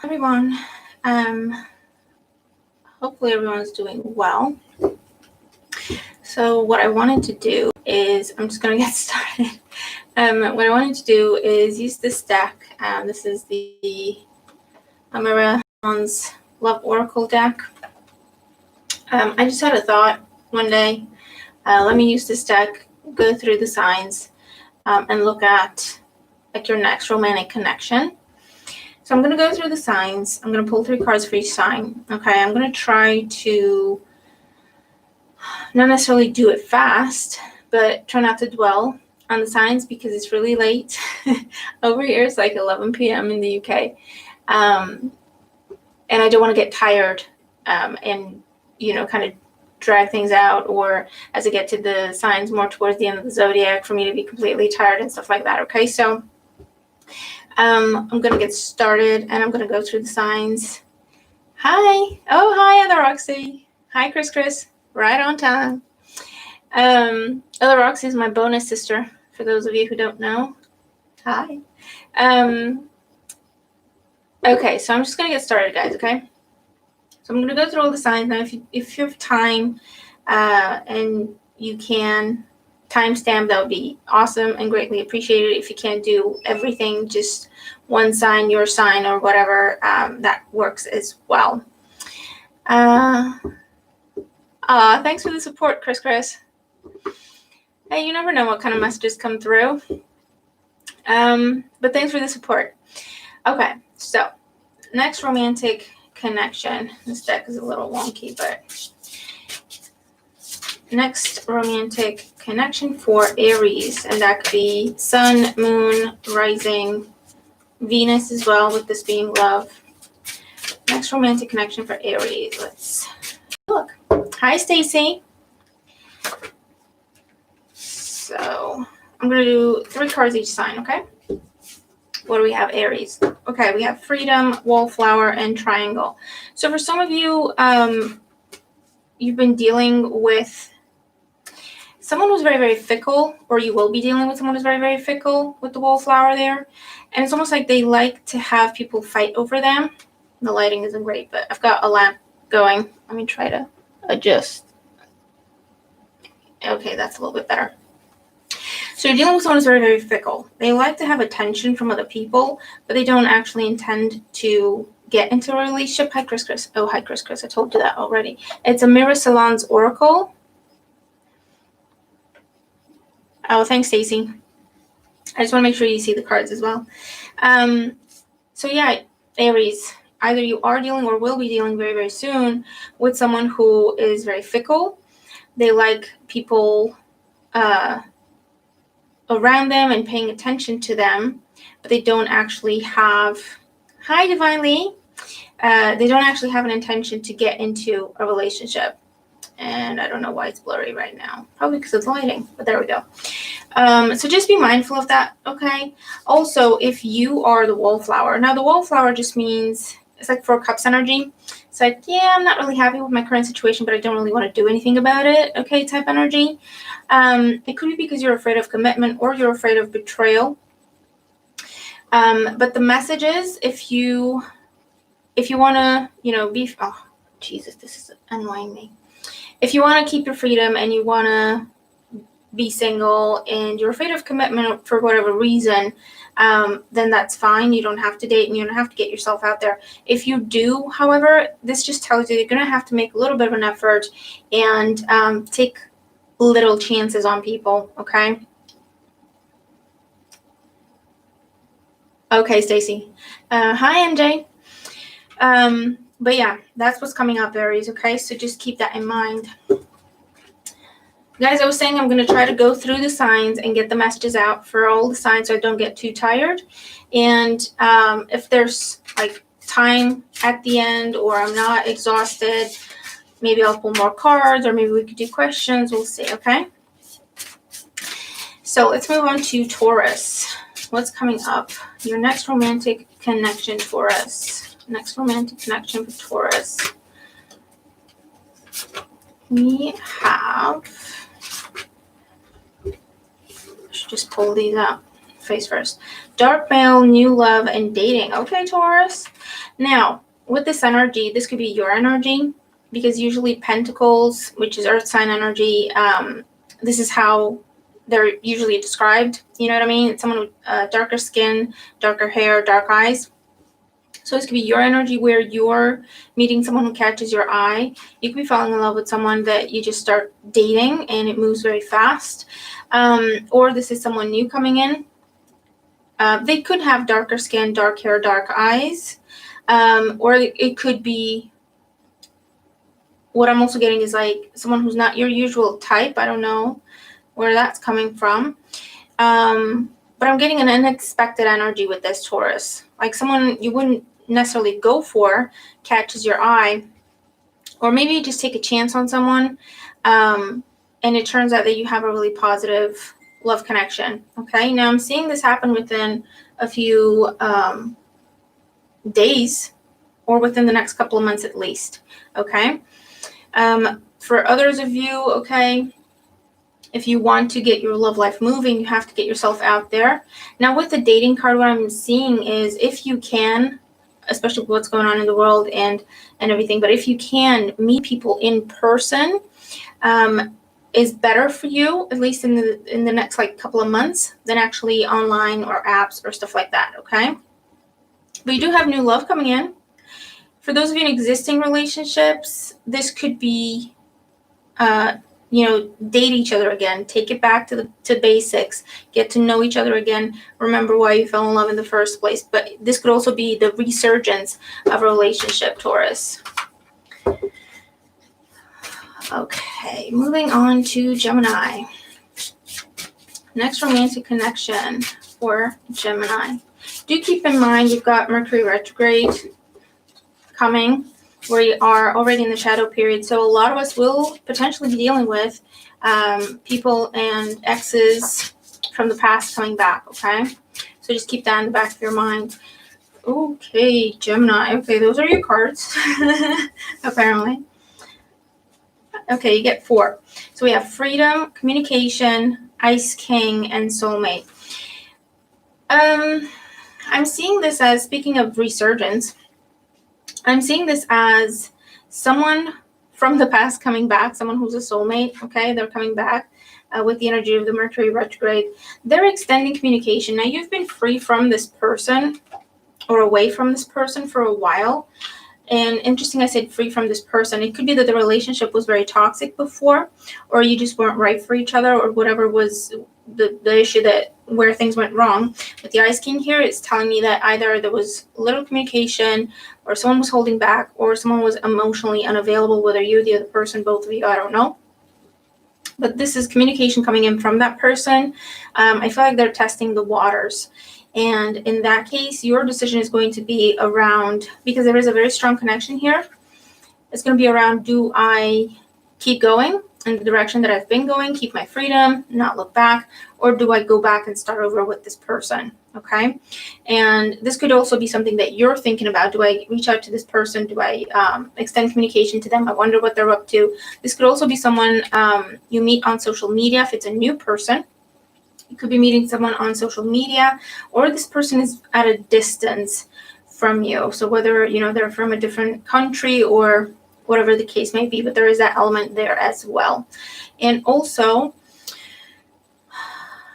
everyone. Hopefully everyone's doing well. So what I wanted to do is, I'm just going to get started. What I wanted to do is use this deck. This is the Amira Love Oracle deck. I just had a thought one day. Let me use this deck, go through the signs, and look at like your next romantic connection. So I'm going to go through the signs. I'm going to pull 3 cards for each sign. Okay, I'm going to try to not necessarily do it fast, but try not to dwell on the signs because it's really late. Over here it's like 11 p.m. in the UK. And I don't want to get tired and, kind of drag things out, or as I get to the signs more towards the end of the zodiac, for me to be completely tired and stuff like that. Okay, so I'm going to get started and I'm going to go through the signs. Hi. Oh, hi, Other Roxy. Hi, Chris. Right on time. Other Roxy is my bonus sister, for those of you who don't know. Hi. Okay, so I'm just going to get started, guys, okay? So I'm going to go through all the signs. Now, if you have time and you can timestamp, that would be awesome and greatly appreciated. If you can't do everything, just one sign, your sign, or whatever, that works as well. Thanks for the support, Chris. Hey, you never know what kind of messages come through. But thanks for the support. Okay, so next romantic connection. This deck is a little wonky, but next romantic connection for Aries, and that could be Sun, Moon, Rising, Venus as well, with this being love. Next romantic connection for Aries. Let's look. Hi, Stacy. So I'm going to do 3 cards each sign, okay? What do we have, Aries? Okay, we have Freedom, Wallflower, and Triangle. So for some of you, you've been dealing with someone who's very, very fickle, or you will be dealing with someone who's very, very fickle with the Wallflower there. And it's almost like they like to have people fight over them. The lighting isn't great, but I've got a lamp going. Let me try to adjust. Okay, that's a little bit better. So you're dealing with someone who's very, very fickle. They like to have attention from other people, but they don't actually intend to get into a relationship. Hi, Chris. Oh, hi, Chris. I told you that already. It's Amira Salon's Oracle. Oh, thanks, Stacy. I just want to make sure you see the cards as well. So yeah, Aries, either you are dealing or will be dealing very, very soon with someone who is very fickle. They like people around them and paying attention to them, but they don't actually have, hi Divinely, they don't actually have an intention to get into a relationship. And I don't know why it's blurry right now, probably because it's lighting, but there we go. So just be mindful of that, okay? Also, if you are the Wallflower, now the Wallflower just means, it's like 4 Cups energy. It's like, yeah, I'm not really happy with my current situation, but I don't really want to do anything about it, okay, type energy. It could be because you're afraid of commitment or you're afraid of betrayal. But the message is, if you want to, be, oh, Jesus, this is annoying me. If you want to keep your freedom and you want to be single and you're afraid of commitment for whatever reason, then that's fine. You don't have to date and you don't have to get yourself out there. If you do, however, this just tells you you're going to have to make a little bit of an effort and take little chances on people, okay? Okay, Stacy. Hi, MJ. But yeah, that's what's coming up, Aries, okay? So just keep that in mind. Guys, I was saying I'm going to try to go through the signs and get the messages out for all the signs so I don't get too tired. And if there's like time at the end or I'm not exhausted, maybe I'll pull more cards or maybe we could do questions. We'll see, okay? So let's move on to Taurus. What's coming up? Your next romantic connection, Taurus. Next romantic connection for Taurus. We have... I should just pull these up. face first. Dark mail, new love, and dating. Okay, Taurus. Now, with this energy, this could be your energy, because usually Pentacles, which is earth sign energy, this is how they're usually described. You know what I mean? It's someone with darker skin, darker hair, dark eyes. So this could be your energy where you're meeting someone who catches your eye. You could be falling in love with someone that you just start dating and it moves very fast. Or this is someone new coming in. They could have darker skin, dark hair, dark eyes. Or it could be, what I'm also getting is like someone who's not your usual type. I don't know where that's coming from. But I'm getting an unexpected energy with this, Taurus. Like someone you wouldn't necessarily go for catches your eye, or maybe you just take a chance on someone, and it turns out that you have a really positive love connection. Okay, now I'm seeing this happen within a few days, or within the next couple of months at least. Okay, for others of you, okay, if you want to get your love life moving, you have to get yourself out there. Now with the dating card, what I'm seeing is, if you can, especially with what's going on in the world and everything, but if you can meet people in person, is better for you, at least in the next like couple of months, than actually online or apps or stuff like that. Okay, but you do have new love coming in. For those of you in existing relationships, this could be date each other again, take it back to basics, get to know each other again, remember why you fell in love in the first place. But this could also be the resurgence of a relationship, Taurus. Okay, moving on to Gemini. Next romantic connection for Gemini. Do keep in mind you've got Mercury retrograde coming, where you are already in the shadow period. So a lot of us will potentially be dealing with people and exes from the past coming back, okay? So just keep that in the back of your mind. Okay, Gemini. Okay, those are your cards, apparently. Okay, you get 4. So we have freedom, communication, Ice King, and soulmate. I'm seeing this as, speaking of resurgence, I'm seeing this as someone from the past coming back, someone who's a soulmate, okay? They're coming back with the energy of the Mercury retrograde. They're extending communication. Now, you've been free from this person or away from this person for a while. And interesting, I said free from this person. It could be that the relationship was very toxic before, or you just weren't right for each other, or whatever was the issue where things went wrong. With the Ice King here, it's telling me that either there was little communication, or someone was holding back, or someone was emotionally unavailable, whether you, the other person, both of you, I don't know. But this is communication coming in from that person. I feel like they're testing the waters. And in that case, your decision is going to be around, because there is a very strong connection here, it's going to be around, do I keep going in the direction that I've been going, keep my freedom, not look back, or do I go back and start over with this person, okay? And this could also be something that you're thinking about. Do I reach out to this person? Do I extend communication to them? I wonder what they're up to. This could also be someone you meet on social media if it's a new person. You could be meeting someone on social media, or this person is at a distance from you. So whether, they're from a different country or whatever the case may be, but there is that element there as well. And also,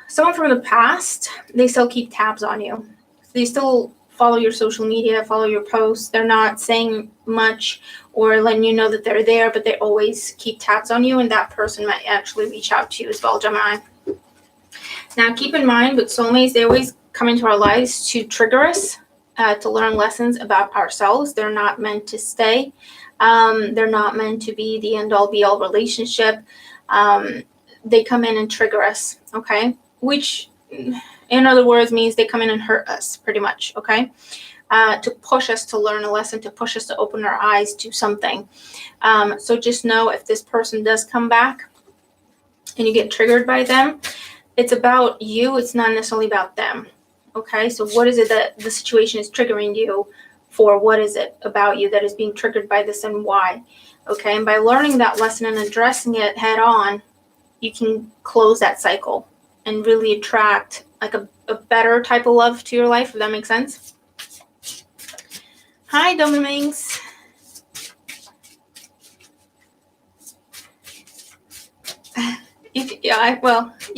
someone from the past, they still keep tabs on you. They still follow your social media, follow your posts. They're not saying much or letting you know that they're there, but they always keep tabs on you, and that person might actually reach out to you as well, Gemini. Now, keep in mind with soulmates, they always come into our lives to trigger us, to learn lessons about ourselves. They're not meant to stay. They're not meant to be the end-all, be-all relationship. They come in and trigger us, okay? Which, in other words, means they come in and hurt us, pretty much, okay? To push us to learn a lesson, to push us to open our eyes to something. So just know, if this person does come back and you get triggered by them, it's about you. It's not necessarily about them. Okay. So what is it that the situation is triggering you for? What is it about you that is being triggered by this, and why? Okay. And by learning that lesson and addressing it head on, you can close that cycle and really attract like a a better type of love to your life, if that makes sense. Hi, Dominix. You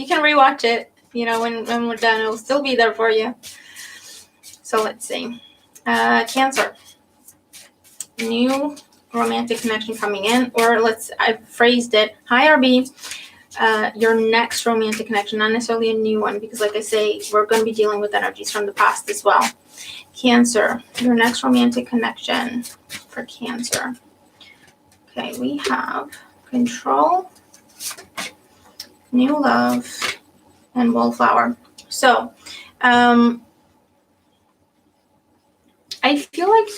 can rewatch it, when we're done. It'll still be there for you. So let's see. Cancer. New romantic connection coming in, or I phrased it. Hi, RB. Your next romantic connection, not necessarily a new one, because like I say, we're going to be dealing with energies from the past as well. Cancer, your next romantic connection for Cancer. Okay, we have control, new love, and wallflower. So, I feel like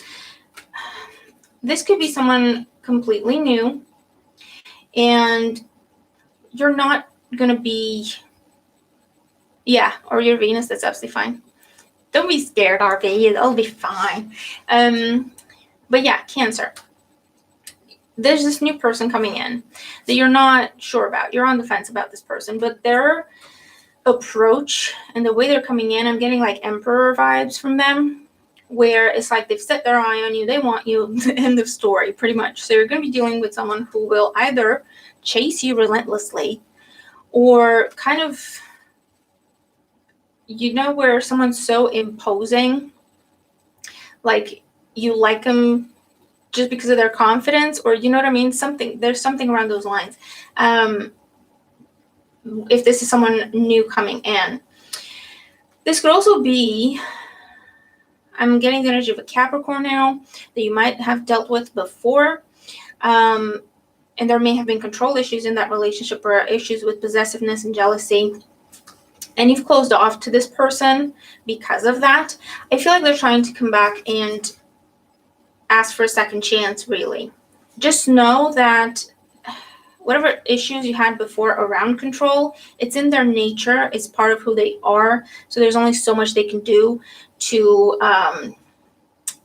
this could be someone completely new, and you're not going to be, or your Venus, that's absolutely fine. Don't be scared, RV, it'll be fine. But yeah, Cancer. There's this new person coming in that you're not sure about. You're on the fence about this person, but their approach and the way they're coming in, I'm getting like Emperor vibes from them, where it's like they've set their eye on you, they want you, end of story, pretty much. So you're going to be dealing with someone who will either chase you relentlessly, or kind of, where someone's so imposing, like you like them just because of their confidence, or you know what I mean? There's something around those lines. If this is someone new coming in, this could also be, I'm getting the energy of a Capricorn now that you might have dealt with before. And there may have been control issues in that relationship, or issues with possessiveness and jealousy. And you've closed off to this person because of that. I feel like they're trying to come back and ask for a second chance, really. Just know that whatever issues you had before around control, it's in their nature. It's part of who they are. So there's only so much they can do to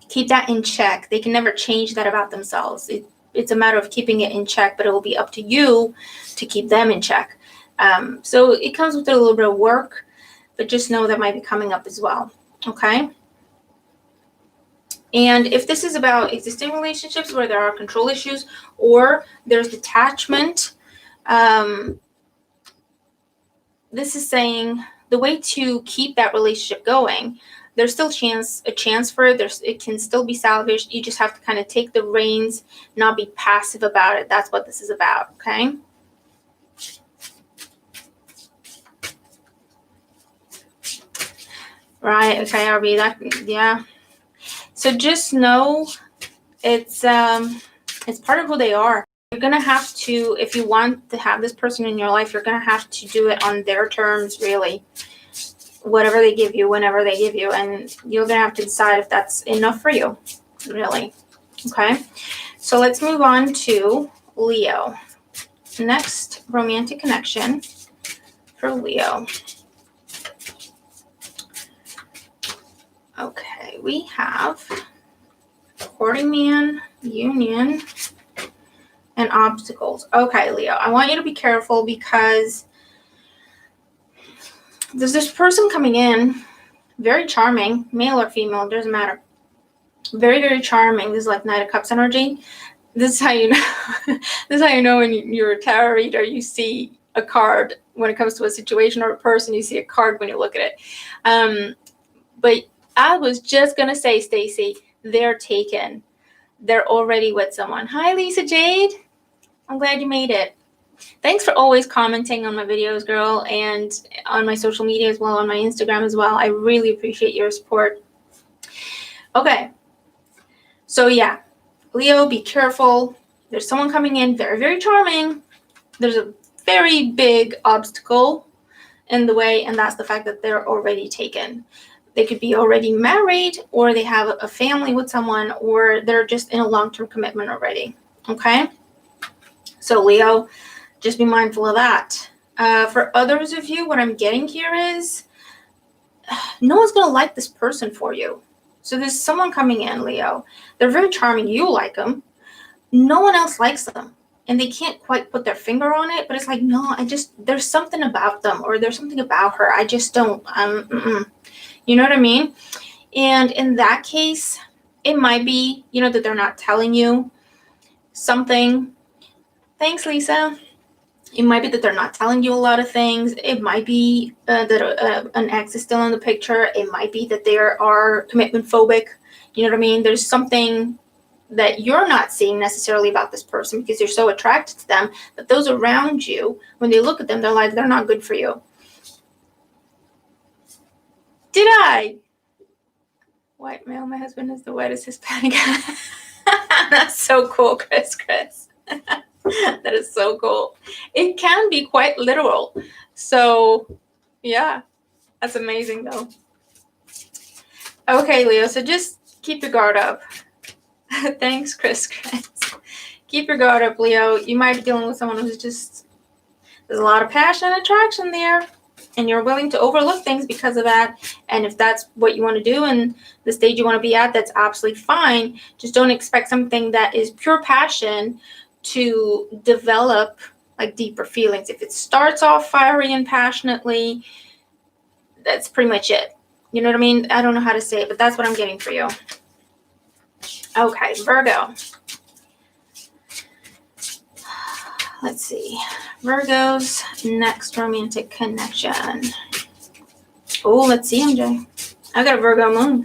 keep that in check. They can never change that about themselves. It's a matter of keeping it in check, but it will be up to you to keep them in check. So it comes with a little bit of work, but just know that might be coming up as well. Okay. And if this is about existing relationships where there are control issues, or there's detachment, this is saying the way to keep that relationship going, there's still a chance for it. It can still be salvaged. You just have to kind of take the reins, not be passive about it. That's what this is about. Okay. Right. Okay. RB. Yeah. So just know it's part of who they are. You're going to have to, if you want to have this person in your life, you're going to have to do it on their terms, really. Whatever they give you, whenever they give you. And you're going to have to decide if that's enough for you, really. Okay. So let's move on to Leo. Next romantic connection for Leo. Okay, we have courting man, union, and obstacles. Okay, Leo, I want you to be careful, because there's this person coming in, very charming, male or female, doesn't matter. Very, very charming. This is like Knight of Cups energy. This is how you know. This is how you know when you're a tarot reader. You see a card when it comes to a situation or a person. You see a card when you look at it. But I was just gonna say, Stacy, they're taken. They're already with someone. Hi, Lisa Jade. I'm glad you made it. Thanks for always commenting on my videos, girl, and on my social media as well, on my Instagram as well. I really appreciate your support. Okay. So yeah, Leo, be careful. There's someone coming in, very, very charming. There's a very big obstacle in the way, and that's the fact that they're already taken. They could be already married, or they have a family with someone, or they're just in a long-term commitment already. Okay? So Leo, just be mindful of that. For others of you, what I'm getting here is no one's going to like this person for you. So there's someone coming in, Leo. They're very charming. You like them. No one else likes them. and they can't quite put their finger on it, but it's like, no, there's something about them, or there's something about her. I just don't, you know what I mean? And in that case, it might be, that they're not telling you something. Thanks, Lisa. It might be that they're not telling you a lot of things. It might be that an ex is still in the picture. It might be that they are commitment phobic. You know what I mean? There's something that you're not seeing necessarily about this person because you're so attracted to them, that those around you, when they look at them, they're like, they're not good for you. Did I? White male, my husband is the whitest Hispanic. That's so cool, Chris. That is so cool. It can be quite literal. So, yeah, that's amazing, though. Okay, Leo, so just keep your guard up. Thanks, Chris. Keep your guard up, Leo. You might be dealing with someone who's just, there's a lot of passion and attraction there, and you're willing to overlook things because of that. And if that's what you want to do and the stage you want to be at, that's absolutely fine. Just don't expect something that is pure passion to develop like deeper feelings. If it starts off fiery and passionately, that's pretty much it. You know what I mean? I don't know how to say it, but that's what I'm getting for you. Okay, Virgo. Let's see. Virgo's next romantic connection. Oh, let's see, MJ. I got a Virgo moon.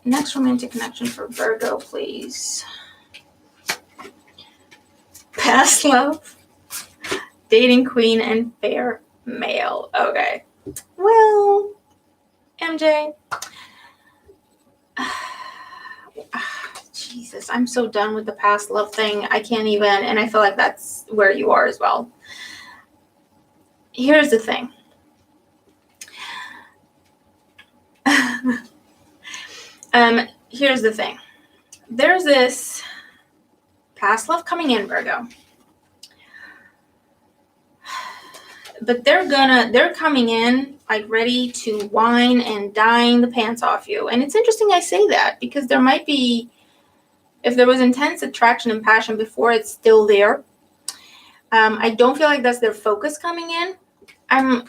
Next romantic connection for Virgo, please. Past love, dating queen, and fair male. Okay. Well, MJ. Jesus, I'm so done with the past love thing. I can't even, and I feel like that's where you are as well. Here's the thing. Here's the thing. There's this past love coming in, Virgo. But they're coming in like ready to wine and dine the pants off you. And it's interesting I say that because there might be, if there was intense attraction and passion before, it's still there. I don't feel like that's their focus coming in. I'm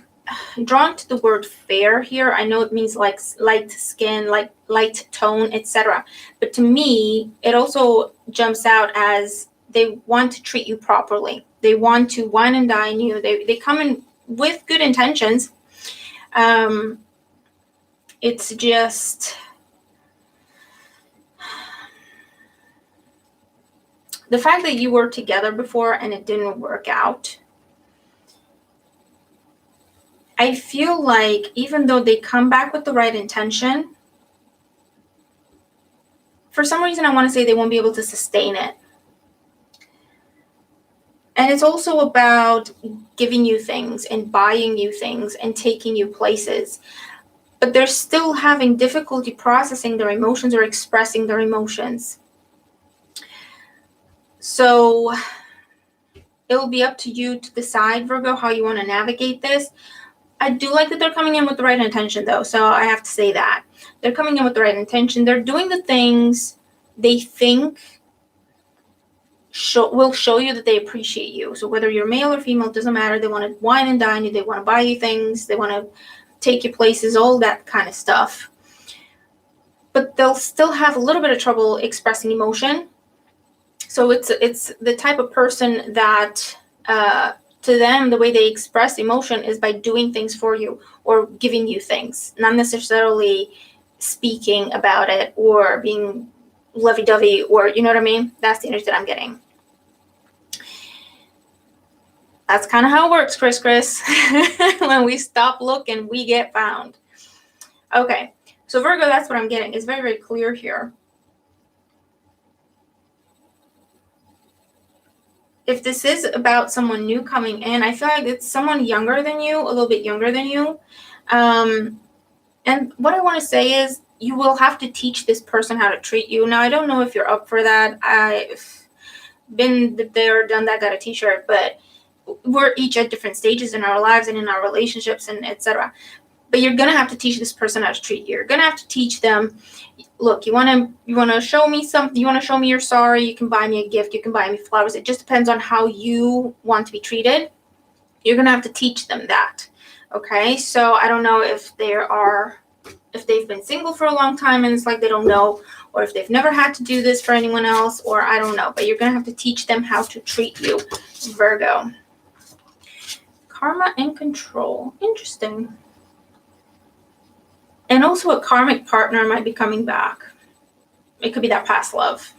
drawn to the word fair here. I know it means like light skin, like light tone, etc. But to me, it also jumps out as they want to treat you properly. They want to wine and dine you. They come in with good intentions. It's just the fact that you were together before and it didn't work out. I feel like even though they come back with the right intention, for some reason I want to say they won't be able to sustain it. And it's also about giving you things and buying you things and taking you places. But they're still having difficulty processing their emotions or expressing their emotions. So it'll be up to you to decide, Virgo, how you want to navigate this. I do like that they're coming in with the right intention, though. So I have to say that. They're coming in with the right intention. They're doing the things they think will show you that they appreciate you. So whether you're male or female, doesn't matter. They want to wine and dine you. They want to buy you things. They want to take you places, all that kind of stuff. But they'll still have a little bit of trouble expressing emotion. So it's the type of person that to them, the way they express emotion is by doing things for you or giving you things, not necessarily speaking about it or being lovey-dovey, or you know what I mean? That's the energy that I'm getting. That's kind of how it works, Chris. When we stop looking, we get found. Okay, so Virgo, that's what I'm getting. It's very, very clear here. If this is about someone new coming in, I feel like it's someone younger than you, a little bit younger than you. And what I want to say is you will have to teach this person how to treat you. Now, I don't know if you're up for that. I've been there, done that, got a t-shirt, but we're each at different stages in our lives and in our relationships and etc. But you're going to have to teach this person how to treat you. You're going to have to teach them, look, you want to show me something, you want to show me you're sorry, you can buy me a gift, you can buy me flowers. It just depends on how you want to be treated. You're going to have to teach them that. Okay? So I don't know if they've been single for a long time and it's like they don't know, or if they've never had to do this for anyone else, or I don't know, but you're going to have to teach them how to treat you, Virgo. Karma and control. Interesting. And also a karmic partner might be coming back. It could be that past love.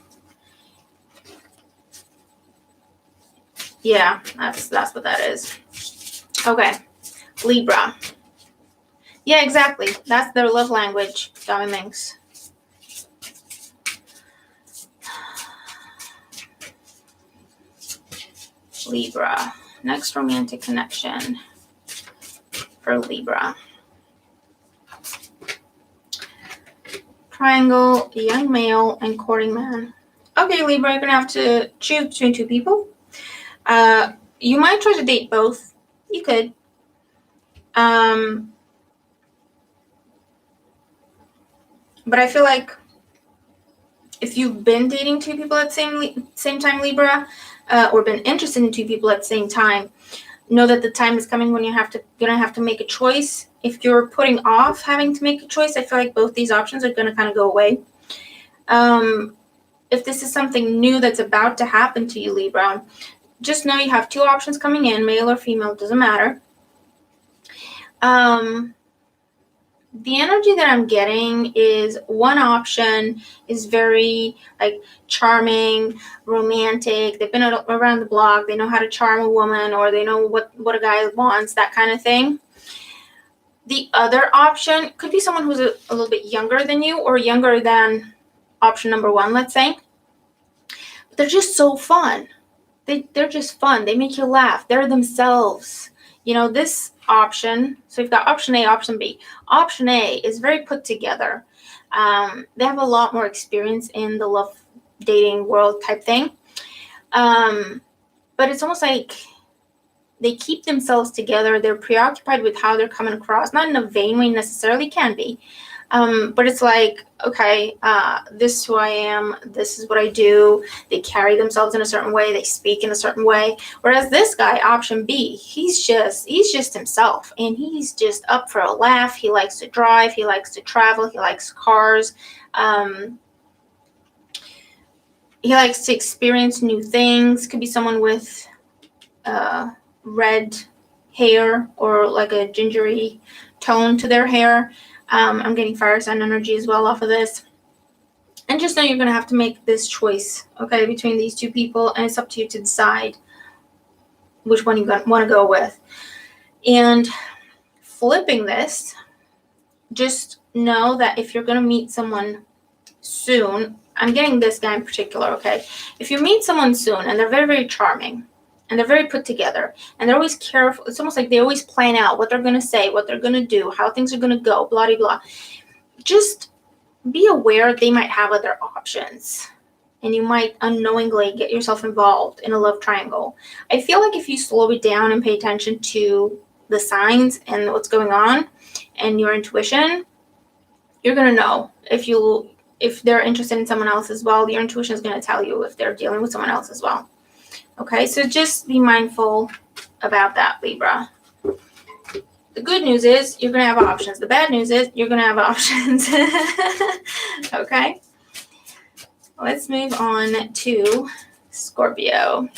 Yeah, that's what that is. Okay. Libra. Yeah, exactly. That's their love language, Diamonds. Libra. Next romantic connection for Libra. Triangle, young male, and courting man. Okay, Libra, you're going to have to choose between two people. You might try to date both. You could. But I feel like if you've been dating two people at the same time, Libra, or been interested in two people at the same time, know that the time is coming when you're gonna have to make a choice. If you're putting off having to make a choice, I feel like both these options are gonna kind of go away. If this is something new that's about to happen to you, Libra, just know you have two options coming in, male or female, doesn't matter. The energy that I'm getting is one option is very like charming, romantic. They've been around the block. They know how to charm a woman, or they know what a guy wants, that kind of thing. The other option could be someone who's a little bit younger than you, or younger than option number one, let's say. But they're just so fun. They're just fun. They make you laugh. They're themselves. You know, this option, so you've got option A, option B. Option A is very put together. They have a lot more experience in the love dating world type thing. But it's almost like they keep themselves together. They're preoccupied with how they're coming across, not in a vain way necessarily, can be. But it's like, okay, this is who I am. This is what I do. They carry themselves in a certain way. They speak in a certain way. Whereas this guy, option B, he's just himself, and he's just up for a laugh. He likes to drive. He likes to travel. He likes cars. He likes to experience new things. Could be someone with red hair or like a gingery tone to their hair. I'm getting fire sign energy as well off of this. And just know you're going to have to make this choice, okay, between these two people. And it's up to you to decide which one you want to go with. And flipping this, just know that if you're going to meet someone soon, I'm getting this guy in particular, okay? If you meet someone soon and they're very, very charming, and they're very put together, and they're always careful. It's almost like they always plan out what they're going to say, what they're going to do, how things are going to go, blah, blah, blah. Just be aware they might have other options, and you might unknowingly get yourself involved in a love triangle. I feel like if you slow it down and pay attention to the signs and what's going on and your intuition, you're going to know if they're interested in someone else as well. Your intuition is going to tell you if they're dealing with someone else as well. Okay, so just be mindful about that, Libra. The good news is you're going to have options. The bad news is you're going to have options. Okay, let's move on to Scorpio.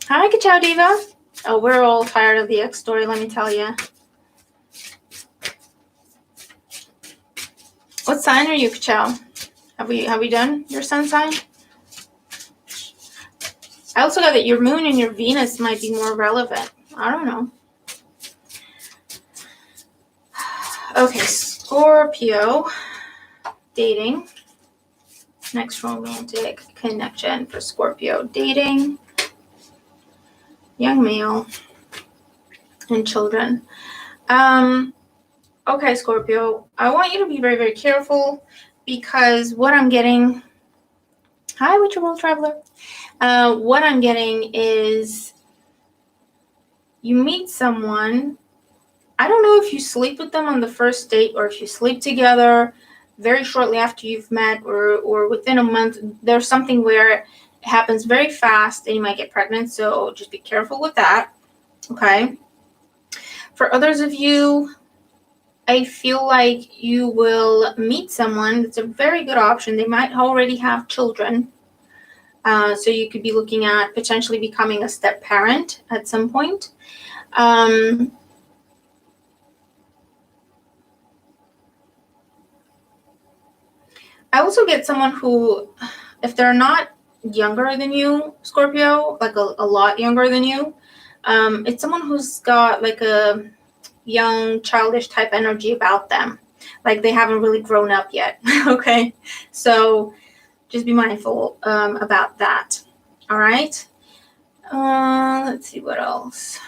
Hi, Ka-Chow Diva. Oh, we're all tired of the ex story, let me tell you. What sign are you, Ka-Chow? Have we done your sun sign? I also got that your moon and your Venus might be more relevant. I don't know. Okay, Scorpio. Dating. Next romantic connection for Scorpio. Dating. Young male. And children. Okay, Scorpio. I want you to be very, very careful because what I'm getting... Hi, Witcher World Traveler. What I'm getting is you meet someone I don't know if you sleep with them on the first date or if you sleep together very shortly after you've met or within a month. There's something where it happens very fast and you might get pregnant. So just be careful with that. Okay. For others of you, I feel like you will meet someone that's a very good option. They might already have children. So you could be looking at potentially becoming a step parent at some point. I also get someone who, if they're not younger than you, Scorpio, like a lot younger than you, it's someone who's got like a young, childish type energy about them. Like they haven't really grown up yet. Okay. So just be mindful about that. All right. Let's see what else.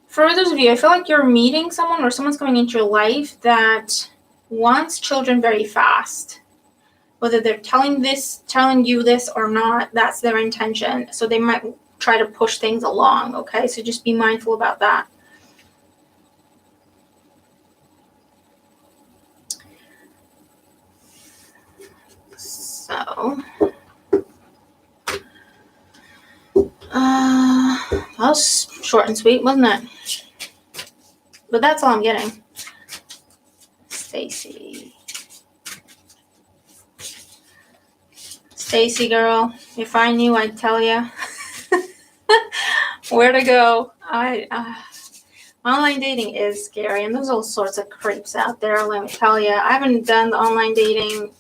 For those of you, I feel like you're meeting someone or someone's coming into your life that wants children very fast. Whether they're telling you this or not, that's their intention. So they might try to push things along. Okay. So just be mindful about that. So, that was short and sweet, wasn't it? But that's all I'm getting. Stacy girl, if I knew, I'd tell you where to go. Online dating is scary, and there's all sorts of creeps out there, let me tell you. I haven't done the online dating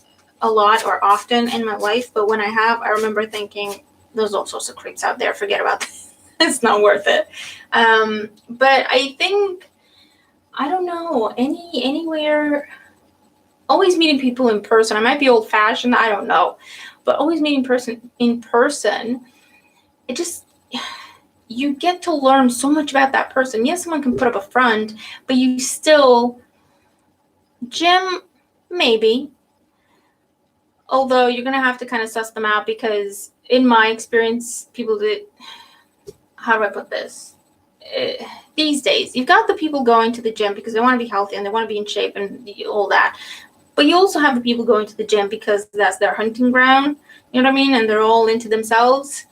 a lot or often in my life, but when I have, I remember thinking, there's all sorts of creeps out there. Forget about this. It's not worth it. But I think, I don't know, anywhere, always meeting people in person. I might be old-fashioned, I don't know. But always meeting in person, it just, you get to learn so much about that person. Yes, someone can put up a front, but you still, gym, maybe. Although you're going to have to kind of suss them out because in my experience, people that, how do I put this? These days, you've got the people going to the gym because they want to be healthy and they want to be in shape and all that. But you also have the people going to the gym because that's their hunting ground. You know what I mean? And they're all into themselves.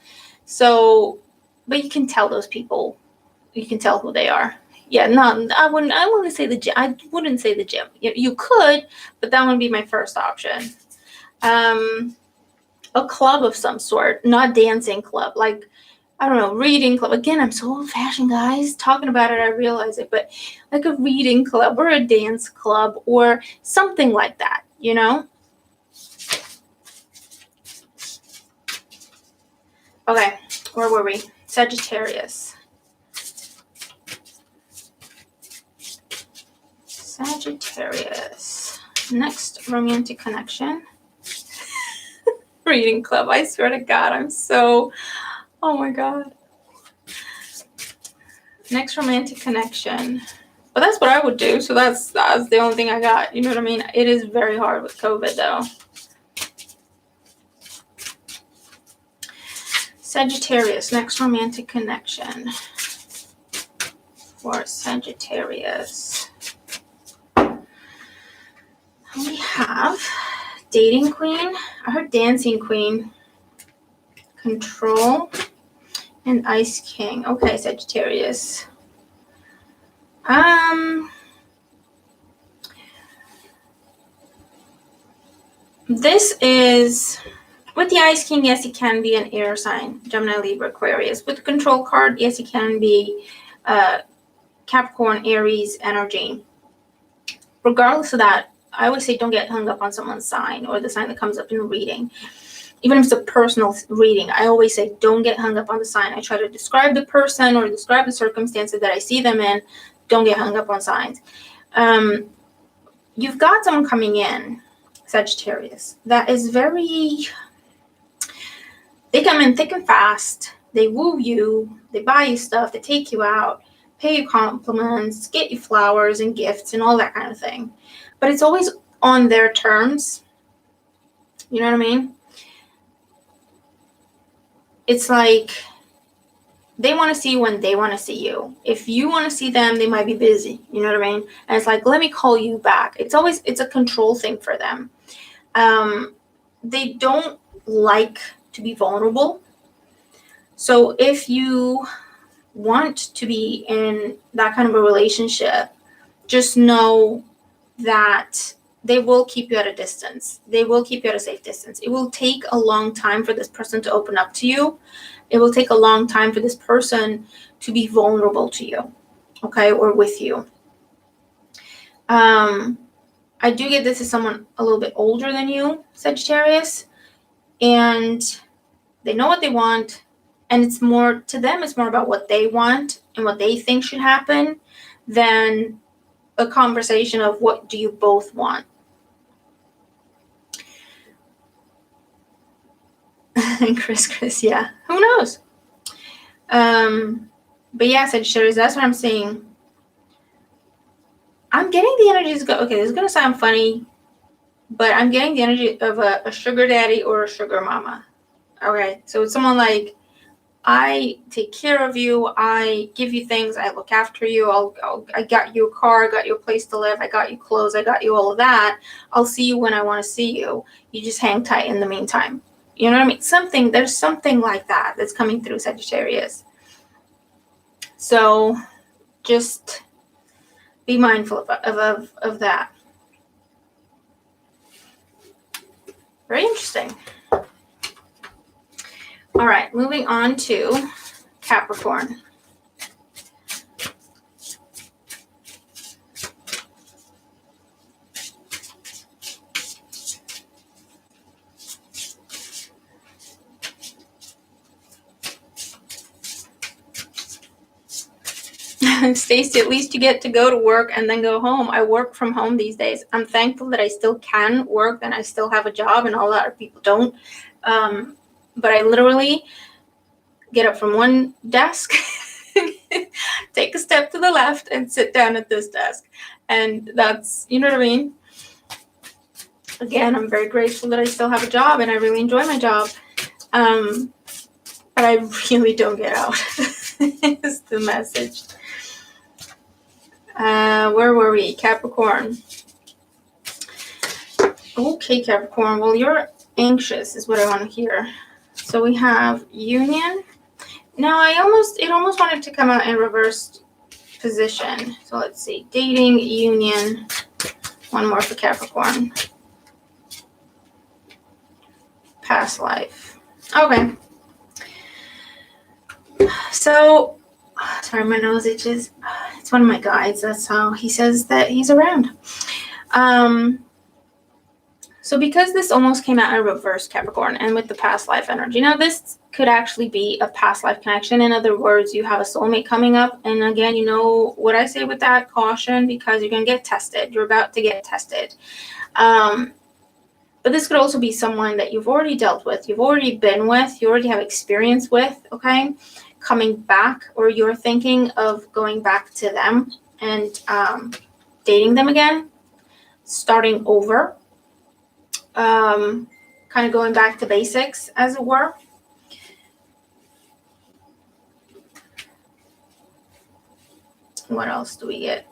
So, but you can tell those people. You can tell who they are. Yeah, no, I wouldn't say the gym. I wouldn't say the gym. You could, but that wouldn't be my first option. A club of some sort, not dancing club, like, I don't know, reading club. Again, I'm so old-fashioned, guys. Talking about it, I realize it, but like a reading club or a dance club or something like that, you know? Okay, where were we? Sagittarius. Next romantic connection. Reading club. I swear to God, oh my God. Next romantic connection. But that's what I would do. So that's the only thing I got. You know what I mean? It is very hard with COVID though. Sagittarius, next romantic connection for Sagittarius. We have dating queen. I heard dancing queen. Control and ice king. Okay, Sagittarius. This is with the ice king. Yes, it can be an air sign, Gemini, Libra, Aquarius. With the control card, yes, it can be Capricorn, Aries energy. Regardless of that, I always say don't get hung up on someone's sign or the sign that comes up in a reading. Even if it's a personal reading, I always say don't get hung up on the sign. I try to describe the person or describe the circumstances that I see them in. Don't get hung up on signs. You've got someone coming in, Sagittarius, that is very, they come in thick and fast. They woo you. They buy you stuff. They take you out, pay you compliments, get you flowers and gifts and all that kind of thing. But it's always on their terms. You know what I mean? it's like they want to see you when they want to see you. If you want to see them, they might be busy. You know what I mean? And it's like, let me call you back. It's a control thing for them. They don't like to be vulnerable. So if you want to be in that kind of a relationship, just know that they will keep you at a distance. They will keep you at a safe distance. It will take a long time for this person to open up to you. It will take a long time for this person to be vulnerable to you, okay, or with you. I do get this as someone a little bit older than you, Sagittarius, and they know what they want, and it's more, to them, it's more about what they want and what they think should happen than a conversation of what do you both want. Chris, yeah. Who knows? But yeah, Sagittarius, that's what I'm saying. I'm getting the energy to go, okay, this is going to sound funny, but I'm getting the energy of a sugar daddy or a sugar mama. Okay, so it's someone like, I take care of you, I give you things, I look after you, I got you a car, I got you a place to live, I got you clothes, I got you all of that. I'll see you when I want to see you. You just hang tight in the meantime. You know what I mean? There's something like that that's coming through, Sagittarius. So just be mindful of that. Very interesting. All right, moving on to Capricorn. Stacey, at least you get to go to work and then go home. I work from home these days. I'm thankful that I still can work and I still have a job, and a lot of people don't. But I literally get up from one desk, take a step to the left, and sit down at this desk. And that's, you know what I mean? Again, I'm very grateful that I still have a job and I really enjoy my job. But I really don't get out. Is the message. Where were we? Capricorn. Okay, Capricorn. Well, you're anxious is what I want to hear. So we have union. Now it almost wanted to come out in reversed position. So let's see. Dating, union. One more for Capricorn. Past life. Okay. So, sorry, my nose itches. It's one of my guides. That's how he says that he's around. So because this almost came out in reverse, Capricorn, and with the past life energy, now this could actually be a past life connection. In other words, you have a soulmate coming up. And again, you know what I say with that, caution, because you're going to get tested. You're about to get tested. But this could also be someone that you've already dealt with, you've already been with, you already have experience with, okay? Coming back, or you're thinking of going back to them and dating them again, starting over, kind of going back to basics, as it were. What else do we get?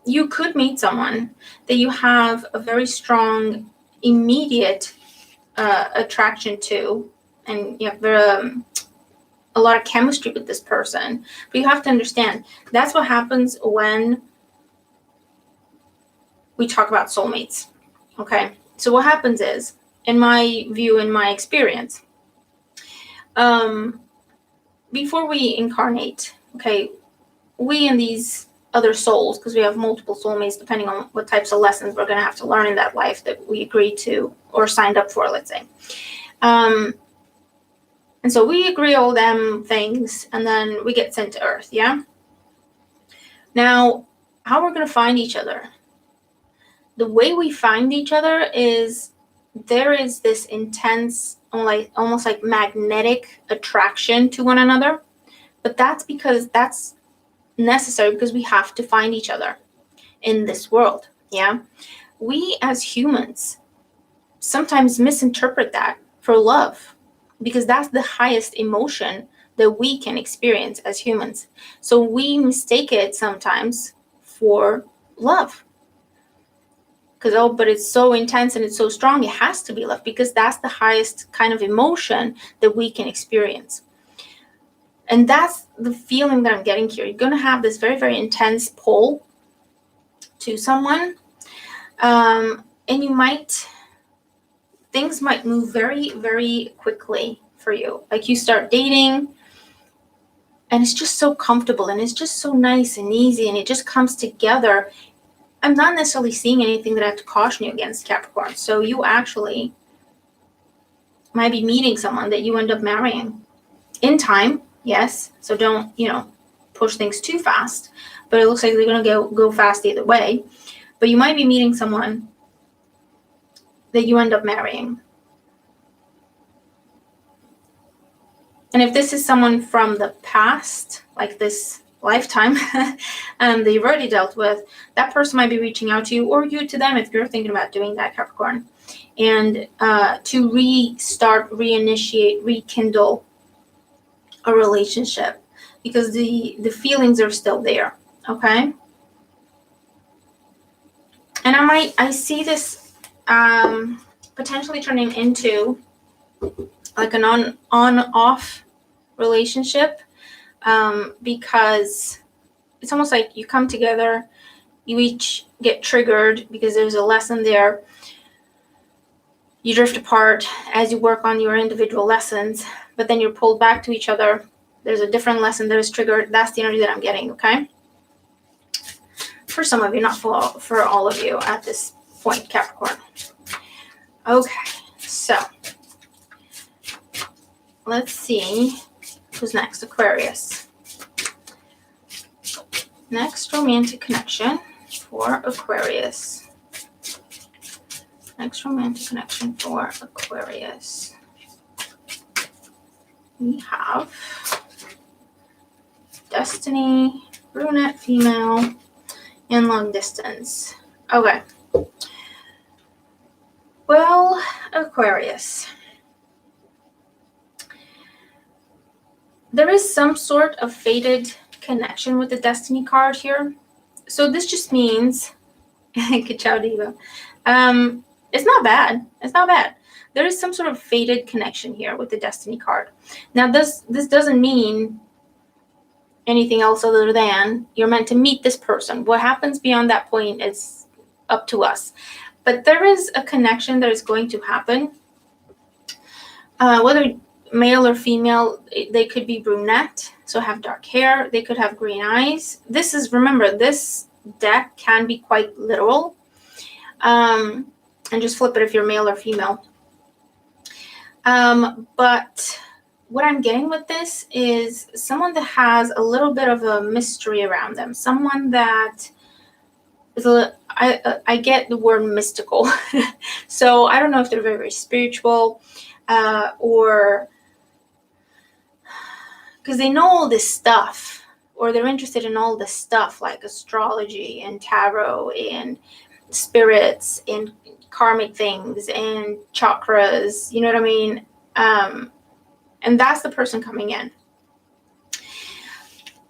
You could meet someone that you have a very strong, immediate attraction to, and you have a lot of chemistry with this person. But you have to understand, that's what happens when we talk about soulmates. Okay, so what happens is, in my view, in my experience, before we incarnate, okay, we and these other souls, because we have multiple soulmates depending on what types of lessons we're going to have to learn in that life that we agreed to or signed up for, let's say. And so we agree all them things, and then we get sent to Earth, yeah? Now, how we're going to find each other? The way we find each other is there is this intense, almost like magnetic attraction to one another. But that's because that's necessary, because we have to find each other in this world, yeah? We as humans sometimes misinterpret that for love. because that's the highest emotion that we can experience as humans. So we mistake it sometimes for love. Because, but it's so intense and it's so strong, it has to be love, because that's the highest kind of emotion that we can experience. And that's the feeling that I'm getting here. You're going to have this very, very intense pull to someone. And things might move very, very quickly for you. Like you start dating and it's just so comfortable and it's just so nice and easy and it just comes together. I'm not necessarily seeing anything that I have to caution you against, Capricorn. So you actually might be meeting someone that you end up marrying in time. Yes. So don't, push things too fast, but it looks like they're going to go fast either way. But you might be meeting someone that you end up marrying. And if this is someone from the past, like this lifetime that you've already dealt with, that person might be reaching out to you, or you to them if you're thinking about doing that, Capricorn, and to restart, reinitiate, rekindle a relationship, because the feelings are still there. Okay. And I see this potentially turning into like an on-off relationship, because it's almost like you come together, you each get triggered because there's a lesson there. You drift apart as you work on your individual lessons, but then you're pulled back to each other. There's a different lesson that is triggered. That's the energy that I'm getting, okay? For some of you, not for all of you at this point, Capricorn. Okay, so let's see who's next. Aquarius. Next romantic connection for Aquarius. Next romantic connection for Aquarius. We have Destiny, brunette female, and long distance. Okay. Well, Aquarius. There is some sort of fated connection with the Destiny card here. So this just means, Ciao Diva. It's not bad. It's not bad. There is some sort of fated connection here with the Destiny card. Now, this doesn't mean anything else other than you're meant to meet this person. What happens beyond that point is up to us. But there is a connection that is going to happen. Whether male or female, they could be brunette, so have dark hair. They could have green eyes. Remember, this deck can be quite literal. And just flip it if you're male or female. But what I'm getting with this is someone that has a little bit of a mystery around them. Someone that is I get the word mystical. So I don't know if they're very, very spiritual, or because they know all this stuff, or they're interested in all this stuff like astrology and tarot and spirits and karmic things and chakras, you know what I mean? And that's the person coming in.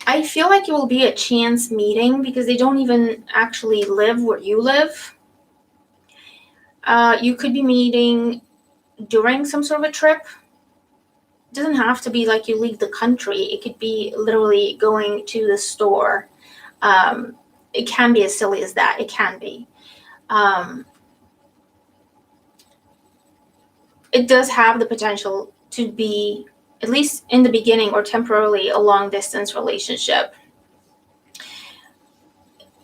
I feel like it will be a chance meeting because they don't even actually live where you live. You could be meeting during some sort of a trip. It doesn't have to be like you leave the country. It could be literally going to the store. It can be as silly as that. It can be. It does have the potential to be, at least in the beginning or temporarily, a long distance relationship.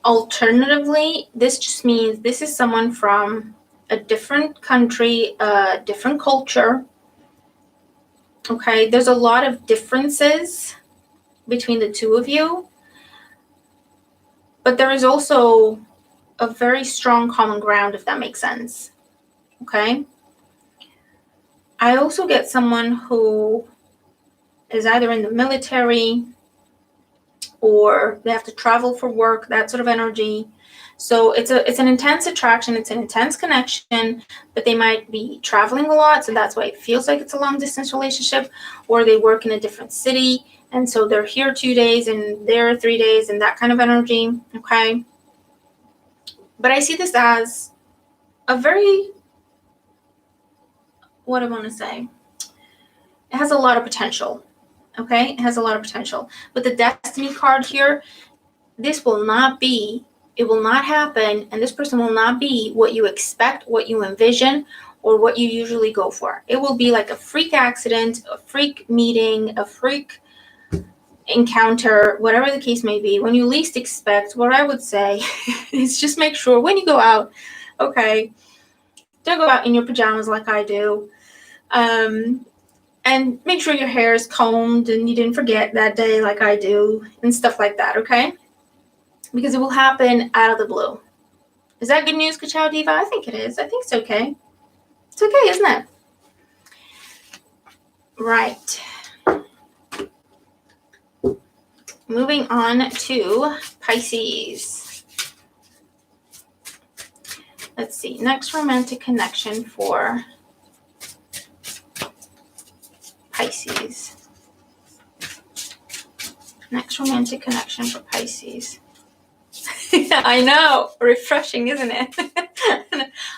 Alternatively, this just means this is someone from a different country, a different culture. Okay, there's a lot of differences between the two of you, but there is also a very strong common ground, if that makes sense. Okay. I also get someone who is either in the military or they have to travel for work, that sort of energy. So it's an intense attraction, it's an intense connection, but they might be traveling a lot, so that's why it feels like it's a long distance relationship, or they work in a different city, and so they're here 2 days and there 3 days, and that kind of energy, okay? But I see this as a very, what do I want to say? It has a lot of potential, okay? It has a lot of potential. With the Destiny card here, this will not be, it will not happen, and this person will not be what you expect, what you envision, or what you usually go for. It will be like a freak accident, a freak meeting, a freak encounter, whatever the case may be. When you least expect, what I would say is just make sure when you go out, okay, don't go out in your pajamas like I do, and make sure your hair is combed and you didn't forget that day like I do, and stuff like that, okay? Because it will happen out of the blue. Is that good news, Ka-Chow Diva? I think it is. I think it's okay. It's okay, isn't it? Right. Moving on to Pisces. Let's see. Next romantic connection for Pisces. Next romantic connection for Pisces. I know, refreshing, isn't it?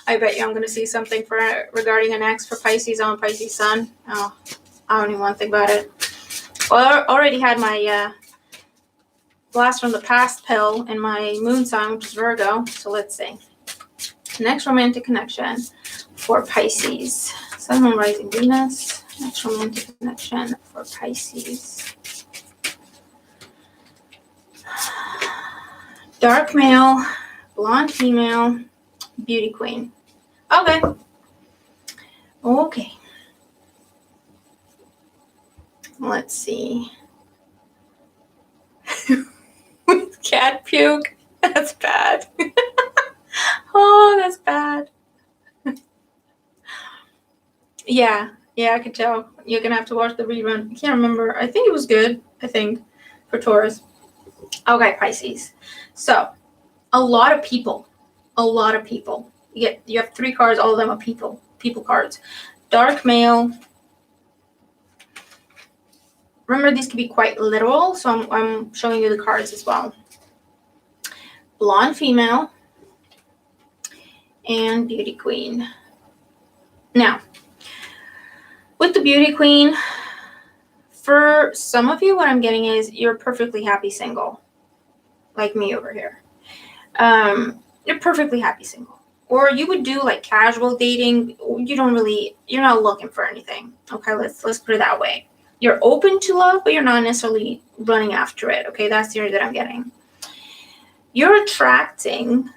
I bet you I'm going to see something regarding an ex for Pisces on Pisces Sun. Oh, I don't even want to think about it. Well, I already had my blast from the past pill in my moon sign, which is Virgo. So let's see. Next romantic connection for Pisces. Sun, Moon, Rising, Venus. Next romantic connection for Pisces. Dark male, blonde female, beauty queen. Okay. Okay. Let's see. Cat puke. That's bad. Oh, that's bad. Yeah, I could tell. You're going to have to watch the rerun. I can't remember. I think it was good, for Taurus. Okay, Pisces. So, a lot of people. You have 3 cards, all of them are people cards. Dark male. Remember, these can be quite literal, so I'm showing you the cards as well. Blonde female and beauty queen. Now, with the beauty queen, for some of you, what I'm getting is you're perfectly happy single, like me over here. You're perfectly happy single. Or you would do like casual dating. You're not looking for anything. Okay, let's put it that way. You're open to love, but you're not necessarily running after it. Okay, that's the energy that I'm getting. You're attracting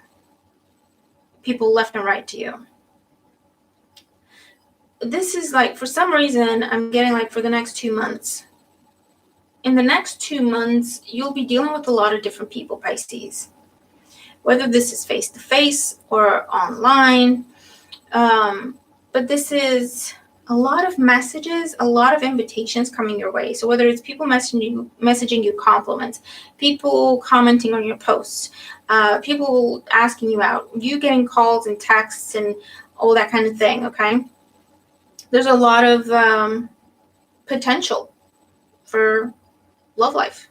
people left and right to you. This is like, for some reason, I'm getting like for the next 2 months. In the next 2 months, you'll be dealing with a lot of different people, Pisces. Whether this is face-to-face or online. But this is a lot of messages, a lot of invitations coming your way. So whether it's people messaging you compliments, people commenting on your posts, people asking you out, you getting calls and texts and all that kind of thing, okay? There's a lot of potential for love life.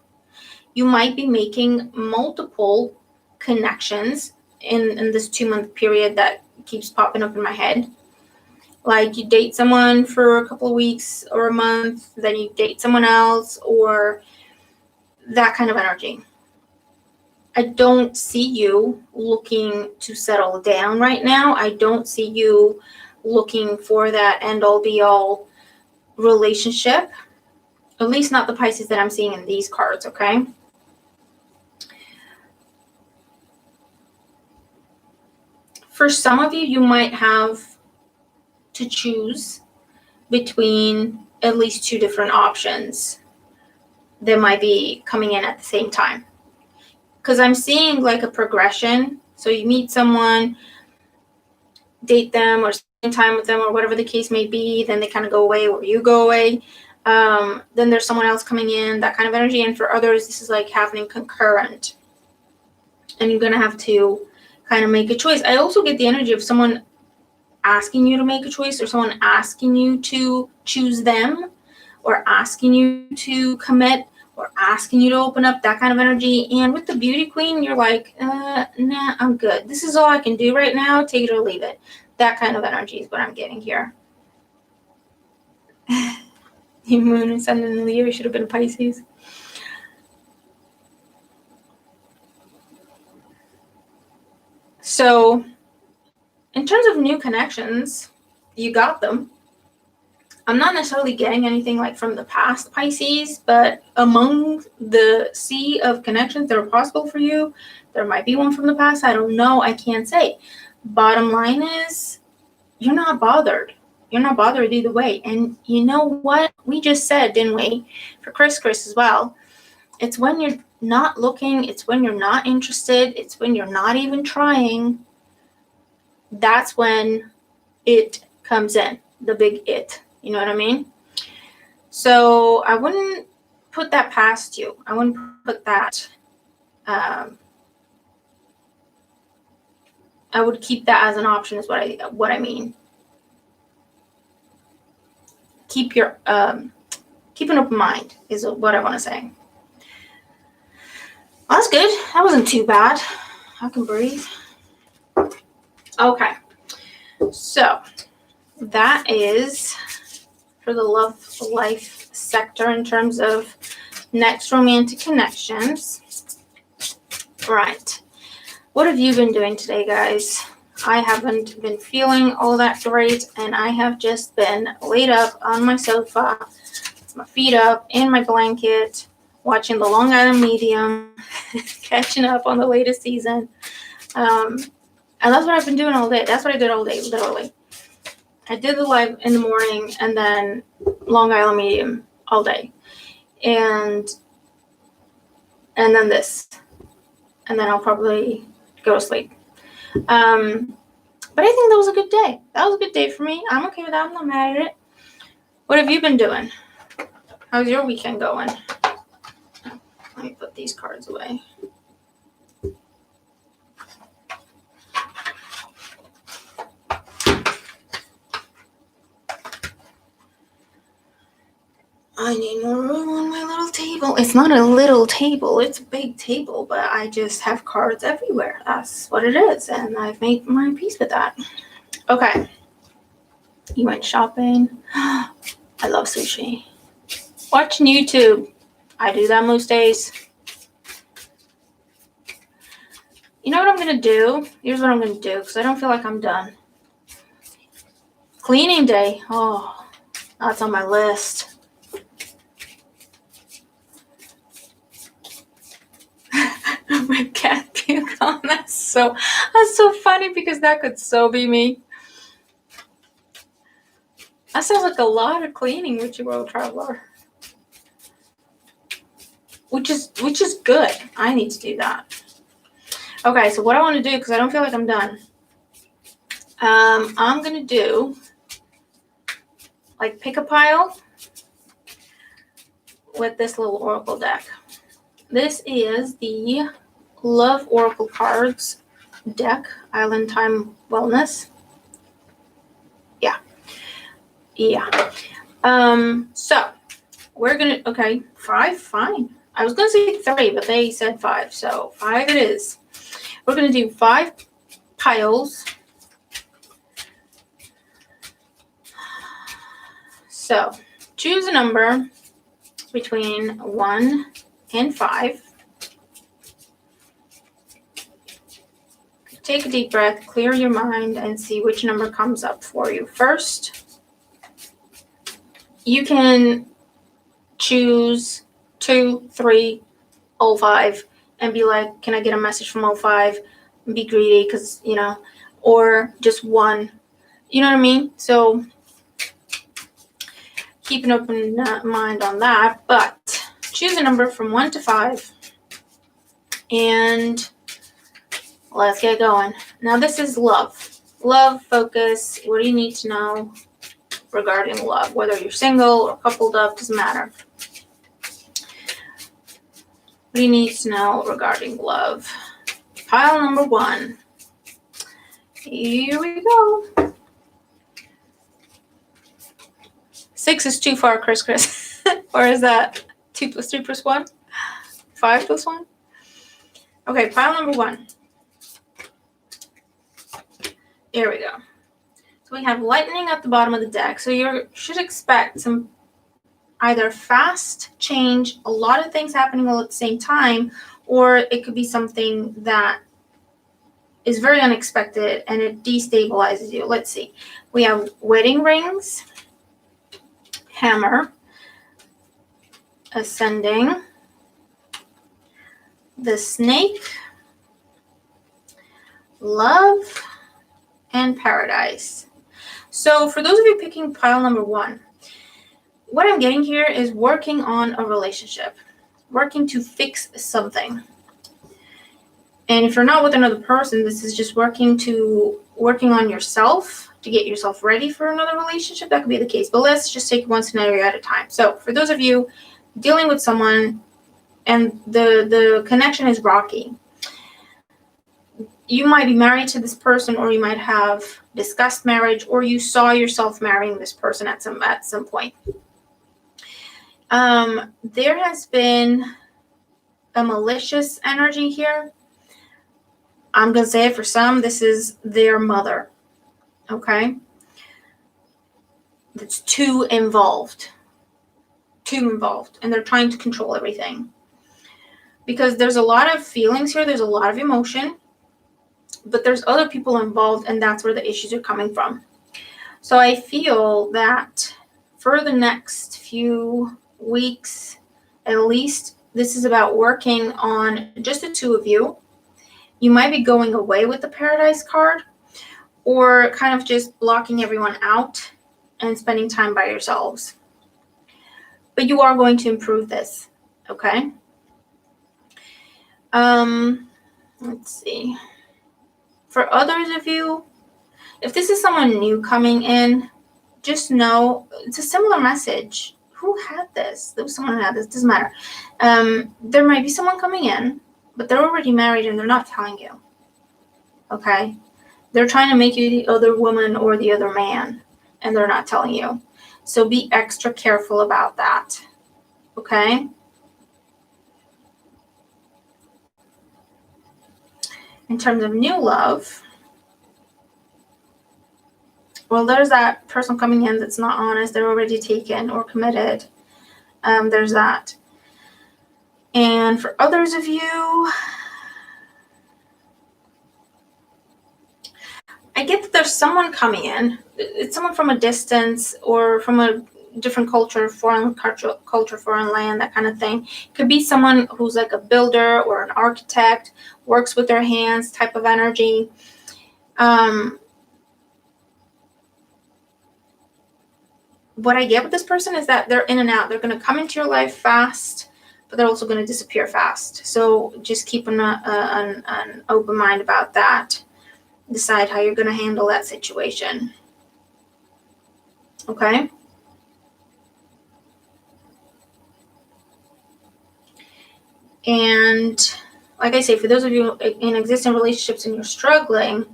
You might be making multiple connections in this 2-month period that keeps popping up in my head. Like you date someone for a couple of weeks or a month, then you date someone else, or that kind of energy. I don't see you looking to settle down right now. I don't see you looking for that end-all be-all relationship. At least not the Pisces that I'm seeing in these cards, okay? For some of you, you might have to choose between at least 2 different options that might be coming in at the same time. Because I'm seeing like a progression. So you meet someone, date them, or spend time with them, or whatever the case may be, then they kind of go away or you go away. Then there's someone else coming in, that kind of energy. And for others, this is like happening concurrent. And you're going to have to kind of make a choice. I also get the energy of someone asking you to make a choice, or someone asking you to choose them, or asking you to commit, or asking you to open up, that kind of energy. And with the Beauty Queen, you're like, nah, I'm good. This is all I can do right now. Take it or leave it. That kind of energy is what I'm getting here. Your moon and sun in Leo should have been Pisces. So, in terms of new connections, you got them. I'm not necessarily getting anything like from the past, Pisces, but among the sea of connections that are possible for you, there might be one from the past. I don't know. I can't say. Bottom line is, you're not bothered. You're not bothered either way. And you know what? We just said, didn't we? For Chris as well. It's when you're not looking. It's when you're not interested. It's when you're not even trying. That's when it comes in. The big it. You know what I mean? So I wouldn't put that past you. I wouldn't put that. I would keep that as an option. Is what I mean. Keep an open mind is what I want to say. Well, that's good. That wasn't too bad. I can breathe. Okay. So that is for the love life sector in terms of next romantic connections. Right. What have you been doing today, guys? I haven't been feeling all that great, and I have just been laid up on my sofa, with my feet up in my blanket, watching the Long Island Medium, catching up on the latest season. And that's what I've been doing all day. That's what I did all day, literally. I did the live in the morning and then Long Island Medium all day. And then this. And then I'll probably go to sleep. But I think that was a good day. That was a good day for me. I'm okay with that. I'm not mad at it. What have you been doing? How's your weekend going? Let me put these cards away. I need more room on my little table. It's not a little table. It's a big table, but I just have cards everywhere. That's what it is, and I've made my peace with that. Okay. You went shopping. I love sushi. Watching YouTube. I do that most days. You know what I'm going to do? Here's what I'm going to do, because I don't feel like I'm done. Cleaning day. Oh, that's on my list. My cat puke on. That's so funny, because that could so be me. That sounds like a lot of cleaning, Witchy World Traveler. Which is good. I need to do that. Okay, so what I want to do, because I don't feel like I'm done. I'm gonna do like pick a pile with this little oracle deck. This is the Love Oracle Cards deck, Island Time Wellness. Yeah. So we're gonna, okay, 5, fine. I was gonna say 3, but they said 5, so 5 it is. We're gonna do 5 piles. So choose a number between 1 and 5. Take a deep breath, clear your mind, and see which number comes up for you first. You can choose 2, 3, 05, and be like, can I get a message from 05? And be greedy, because, you know, or just 1. You know what I mean? So keep an open mind on that, but choose a number from 1 to 5, and let's get going. Now this is love. Love, focus, what do you need to know? regarding love, whether you're single or coupled up, doesn't matter. What do you need to know regarding love? Pile number 1. Here we go. 6 is too far, Chris. Or is that 2 plus 3 plus 1? 5 plus 1? Okay, pile number 1. Here we go. So we have lightning at the bottom of the deck. So you should expect some either fast change, a lot of things happening all at the same time, or it could be something that is very unexpected and it destabilizes you. Let's see. We have wedding rings, hammer, ascending, the snake, love, and paradise. So for those of you picking pile number 1, what I'm getting here is working on a relationship, working to fix something. And if you're not with another person, this is just working on yourself to get yourself ready for another relationship. That could be the case. But let's just take one scenario at a time. So for those of you dealing with someone and the connection is rocky, you might be married to this person, or you might have discussed marriage, or you saw yourself marrying this person at some point. There has been a malicious energy here. I'm going to say it for some, this is their mother. Okay? That's too involved. And they're trying to control everything. Because there's a lot of feelings here. There's a lot of emotion. But there's other people involved, and that's where the issues are coming from. So I feel that for the next few weeks, at least, this is about working on just the two of you. You might be going away with the Paradise card, or kind of just blocking everyone out and spending time by yourselves. But you are going to improve this, okay? Let's see. For others of you, if this is someone new coming in, just know it's a similar message. Who had this? There was someone who had this. Doesn't matter. There might be someone coming in, but they're already married and they're not telling you. Okay? They're trying to make you the other woman or the other man, and they're not telling you. So be extra careful about that. Okay? In terms of new love, well, there's that person coming in that's not honest. They're already taken or committed. There's that. And for others of you, I get that there's someone coming in. It's someone from a distance or from a different culture, foreign land, that kind of thing. Could be someone who's like a builder or an architect, works with their hands type of energy. What I get with this person is that they're in and out. They're going to come into your life fast, but they're also going to disappear fast. So just keep an open mind about that. Decide how you're going to handle that situation. Okay? And like I say, for those of you in existing relationships and you're struggling,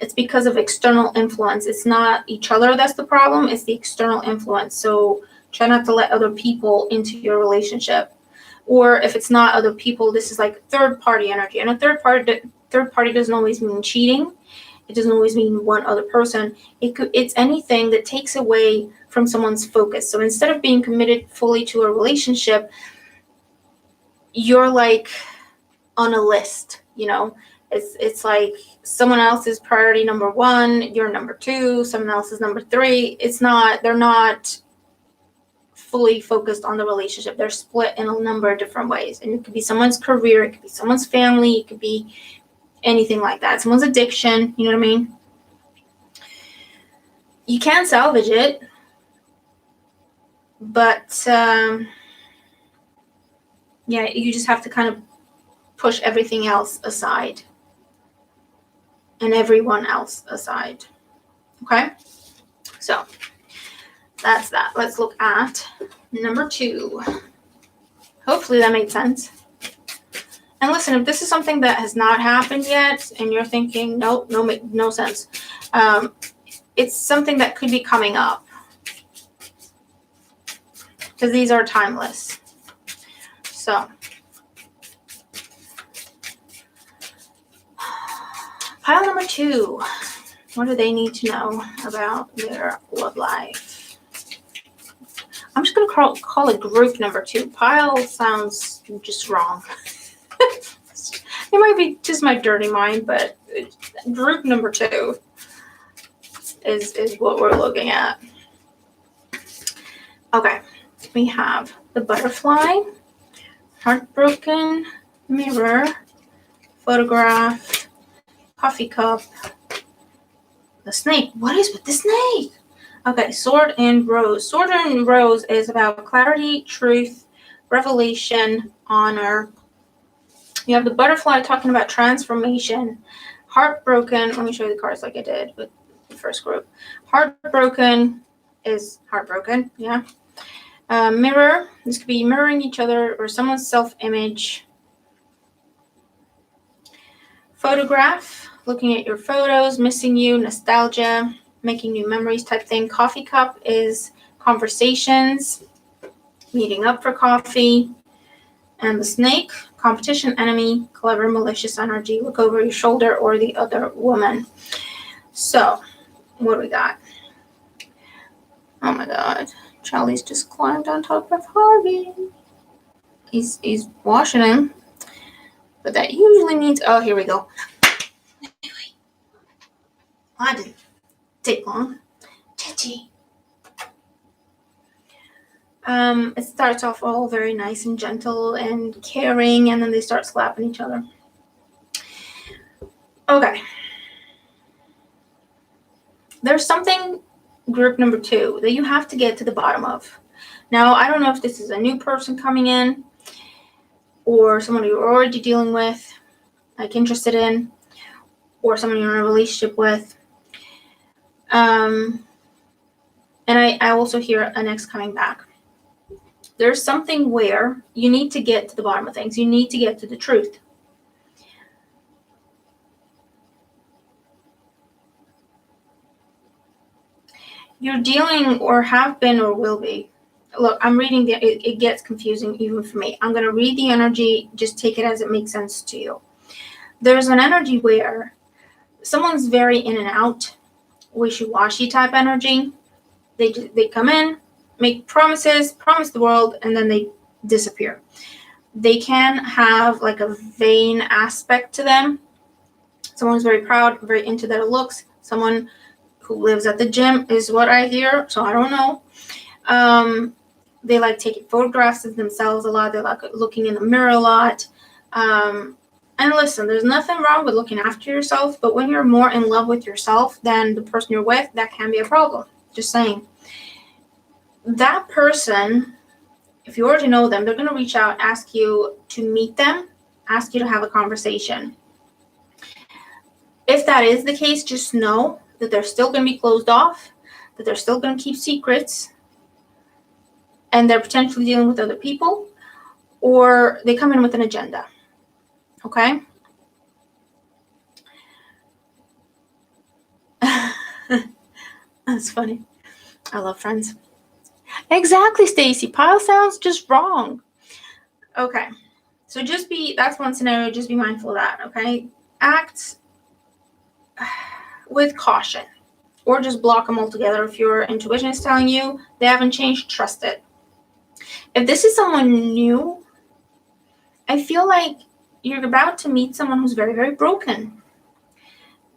it's because of external influence. It's not each other that's the problem. It's the external influence. So try not to let other people into your relationship. Or if it's not other people, this is like third party energy. And a third party doesn't always mean cheating. It doesn't always mean one other person. It's anything that takes away from someone's focus. So instead of being committed fully to a relationship, you're like on a list, you know. It's like someone else is priority number 1, you're number 2, someone else is number 3. They're not fully focused on the relationship. They're split in a number of different ways. And it could be someone's career, it could be someone's family, it could be anything like that. Someone's addiction, you know what I mean? You can salvage it, but yeah, you just have to kind of push everything else aside and everyone else aside. Okay? So that's that. Let's look at number 2. Hopefully that made sense. And listen, if this is something that has not happened yet and you're thinking, nope, no sense, it's something that could be coming up, because these are timeless. So, pile number 2. What do they need to know about their love life? I'm just going to call it group number 2. Pile sounds just wrong. It might be just my dirty mind, but group number 2 is what we're looking at. Okay, we have the butterfly, heartbroken, mirror, photograph, coffee cup, the snake. What is with the snake? Okay, sword and rose. Sword and rose is about clarity, truth, revelation, honor. You have the butterfly talking about transformation. Heartbroken. Let me show you the cards like I did with the first group. Heartbroken is heartbroken. Yeah. Mirror. This could be mirroring each other or someone's self-image. Photograph. Looking at your photos, missing you, nostalgia, making new memories type thing. Coffee cup is conversations, meeting up for coffee. And the snake, competition, enemy, clever, malicious energy, look over your shoulder or the other woman. So, what do we got? Oh my God. Charlie's just climbed on top of Harvey. He's washing him. But that usually means, oh, here we go. I didn't take long. Titty. It starts off all very nice and gentle and caring, and then they start slapping each other. Okay. There's something, group number 2, that you have to get to the bottom of. Now, I don't know if this is a new person coming in or someone you're already dealing with, like interested in, or someone you're in a relationship with. And I also hear an ex coming back. There's something where you need to get to the bottom of things. You need to get to the truth. You're dealing or have been or will be. Look, I'm reading it gets confusing even for me. I'm going to read the energy. Just take it as it makes sense to you. There's an energy where someone's very in and out, wishy-washy type energy. They come in, make promises, promise the world, and then they disappear. They can have like a vain aspect to them. Someone who's very proud, very into their looks. Someone who lives at the gym is what I hear, so I don't know. They like taking photographs of themselves a lot. They like looking in the mirror a lot. And listen, there's nothing wrong with looking after yourself, but when you're more in love with yourself than the person you're with, that can be a problem. Just saying. That person, if you already know them, they're going to reach out, ask you to meet them, ask you to have a conversation. If that is the case, just know that they're still going to be closed off, that they're still going to keep secrets, and they're potentially dealing with other people, or they come in with an agenda. Okay? That's funny. I love Friends. Exactly, Stacy. Pile sounds just wrong. Okay. So that's one scenario. Just be mindful of that. Okay? Act with caution, or just block them altogether. If your intuition is telling you they haven't changed, trust it. If this is someone new, I feel like you're about to meet someone who's very, very broken.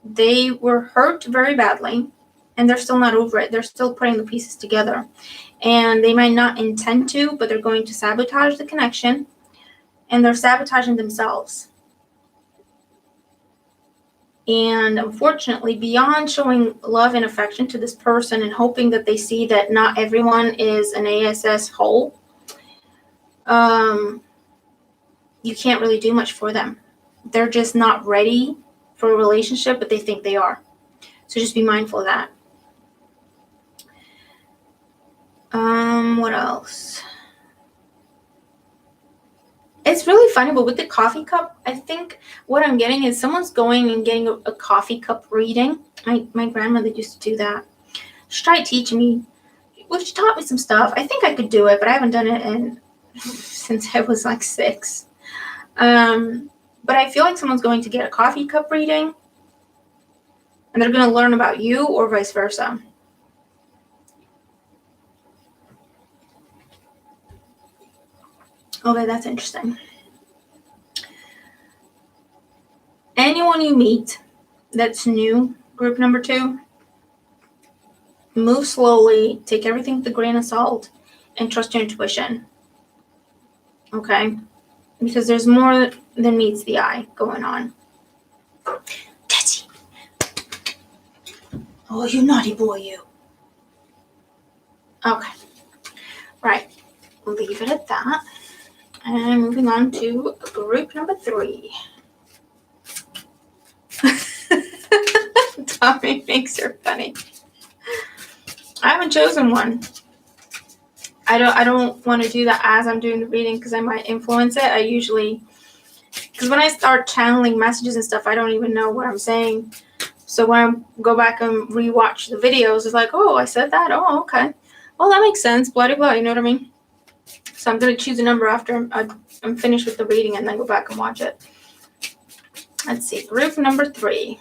They were hurt very badly, and they're still not over it. They're still putting the pieces together. And they might not intend to, but they're going to sabotage the connection, and they're sabotaging themselves. And unfortunately, beyond showing love and affection to this person and hoping that they see that not everyone is an ASS whole, you can't really do much for them. They're just not ready for a relationship, but they think they are. So just be mindful of that. What else? It's really funny, but with the coffee cup, I think what I'm getting is someone's going and getting a coffee cup reading. My grandmother used to do that. She tried teaching me. Well, she taught me some stuff. I think I could do it, but I haven't done it since I was like 6. But I feel like someone's going to get a coffee cup reading, and they're going to learn about you or vice versa. Okay, that's interesting. Anyone you meet that's new, group number 2, move slowly, take everything with a grain of salt, and trust your intuition. Okay? Because there's more than meets the eye going on. Daddy! Oh, you naughty boy, you. Okay. Right. Leave it at that. And moving on to group number 3. Tommy makes her funny. I haven't chosen one. I don't want to do that as I'm doing the reading because I might influence it. I usually, because when I start channeling messages and stuff, I don't even know what I'm saying. So when I go back and rewatch the videos, it's like, oh, I said that. Oh, okay. Well, that makes sense. Blah, blah, blah. You know what I mean? So I'm going to choose a number after I'm finished with the reading and then go back and watch it. Let's see. Group number 3.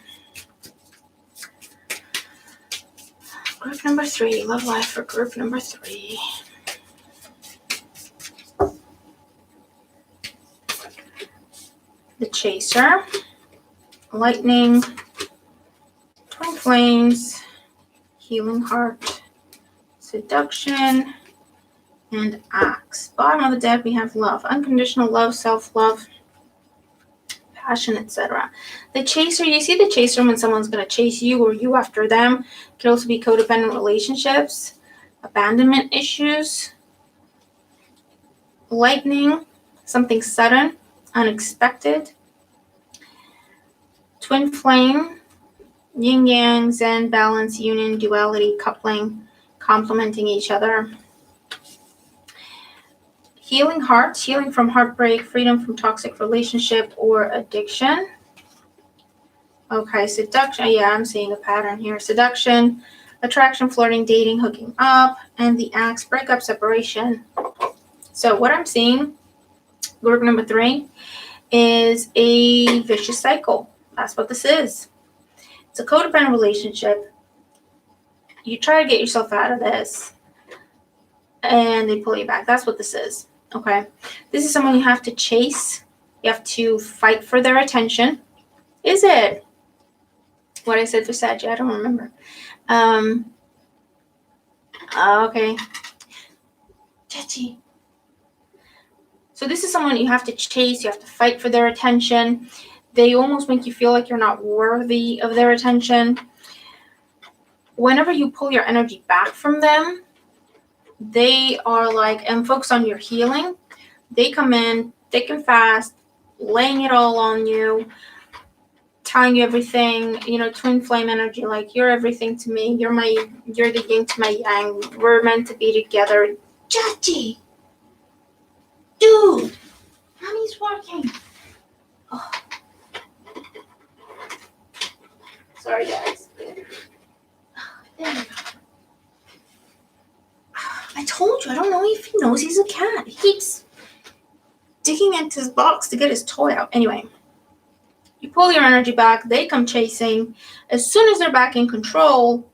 Group number 3. Love life for group number 3. The Chaser, Lightning, Twin Flames, Healing Heart, Seduction, and Axe. Bottom of the deck, we have love, unconditional love, self-love, passion, etc. The Chaser, you see the Chaser when someone's going to chase you or you after them. It could also be codependent relationships, abandonment issues. Lightning, something sudden, unexpected. Twin Flame, yin yang, zen, balance, union, duality, coupling, complementing each other. Healing Heart, healing from heartbreak, freedom from toxic relationship or addiction. Okay, seduction. Yeah, I'm seeing a pattern here. Seduction, attraction, flirting, dating, hooking up, and the Axe, breakup, separation. So what I'm seeing, group number 3, is a vicious cycle. That's what this is. It's a codependent relationship. You try to get yourself out of this, and they pull you back. That's what this is. Okay? This is someone you have to chase. You have to fight for their attention. Is it what I said for Sagittarius? I don't remember. Okay. Chachi. So this is someone you have to chase. You have to fight for their attention. They almost make you feel like you're not worthy of their attention. Whenever you pull your energy back from them, they are like, and focus on your healing. They come in thick and fast, laying it all on you, telling you everything, twin flame energy, like you're everything to me. You're the yin to my yang. We're meant to be together. Chachi! Dude! Mommy's working. Oh. Sorry, guys. There we go. I told you, I don't know if he knows he's a cat. He keeps digging into his box to get his toy out. Anyway, you pull your energy back. They come chasing. As soon as they're back in control,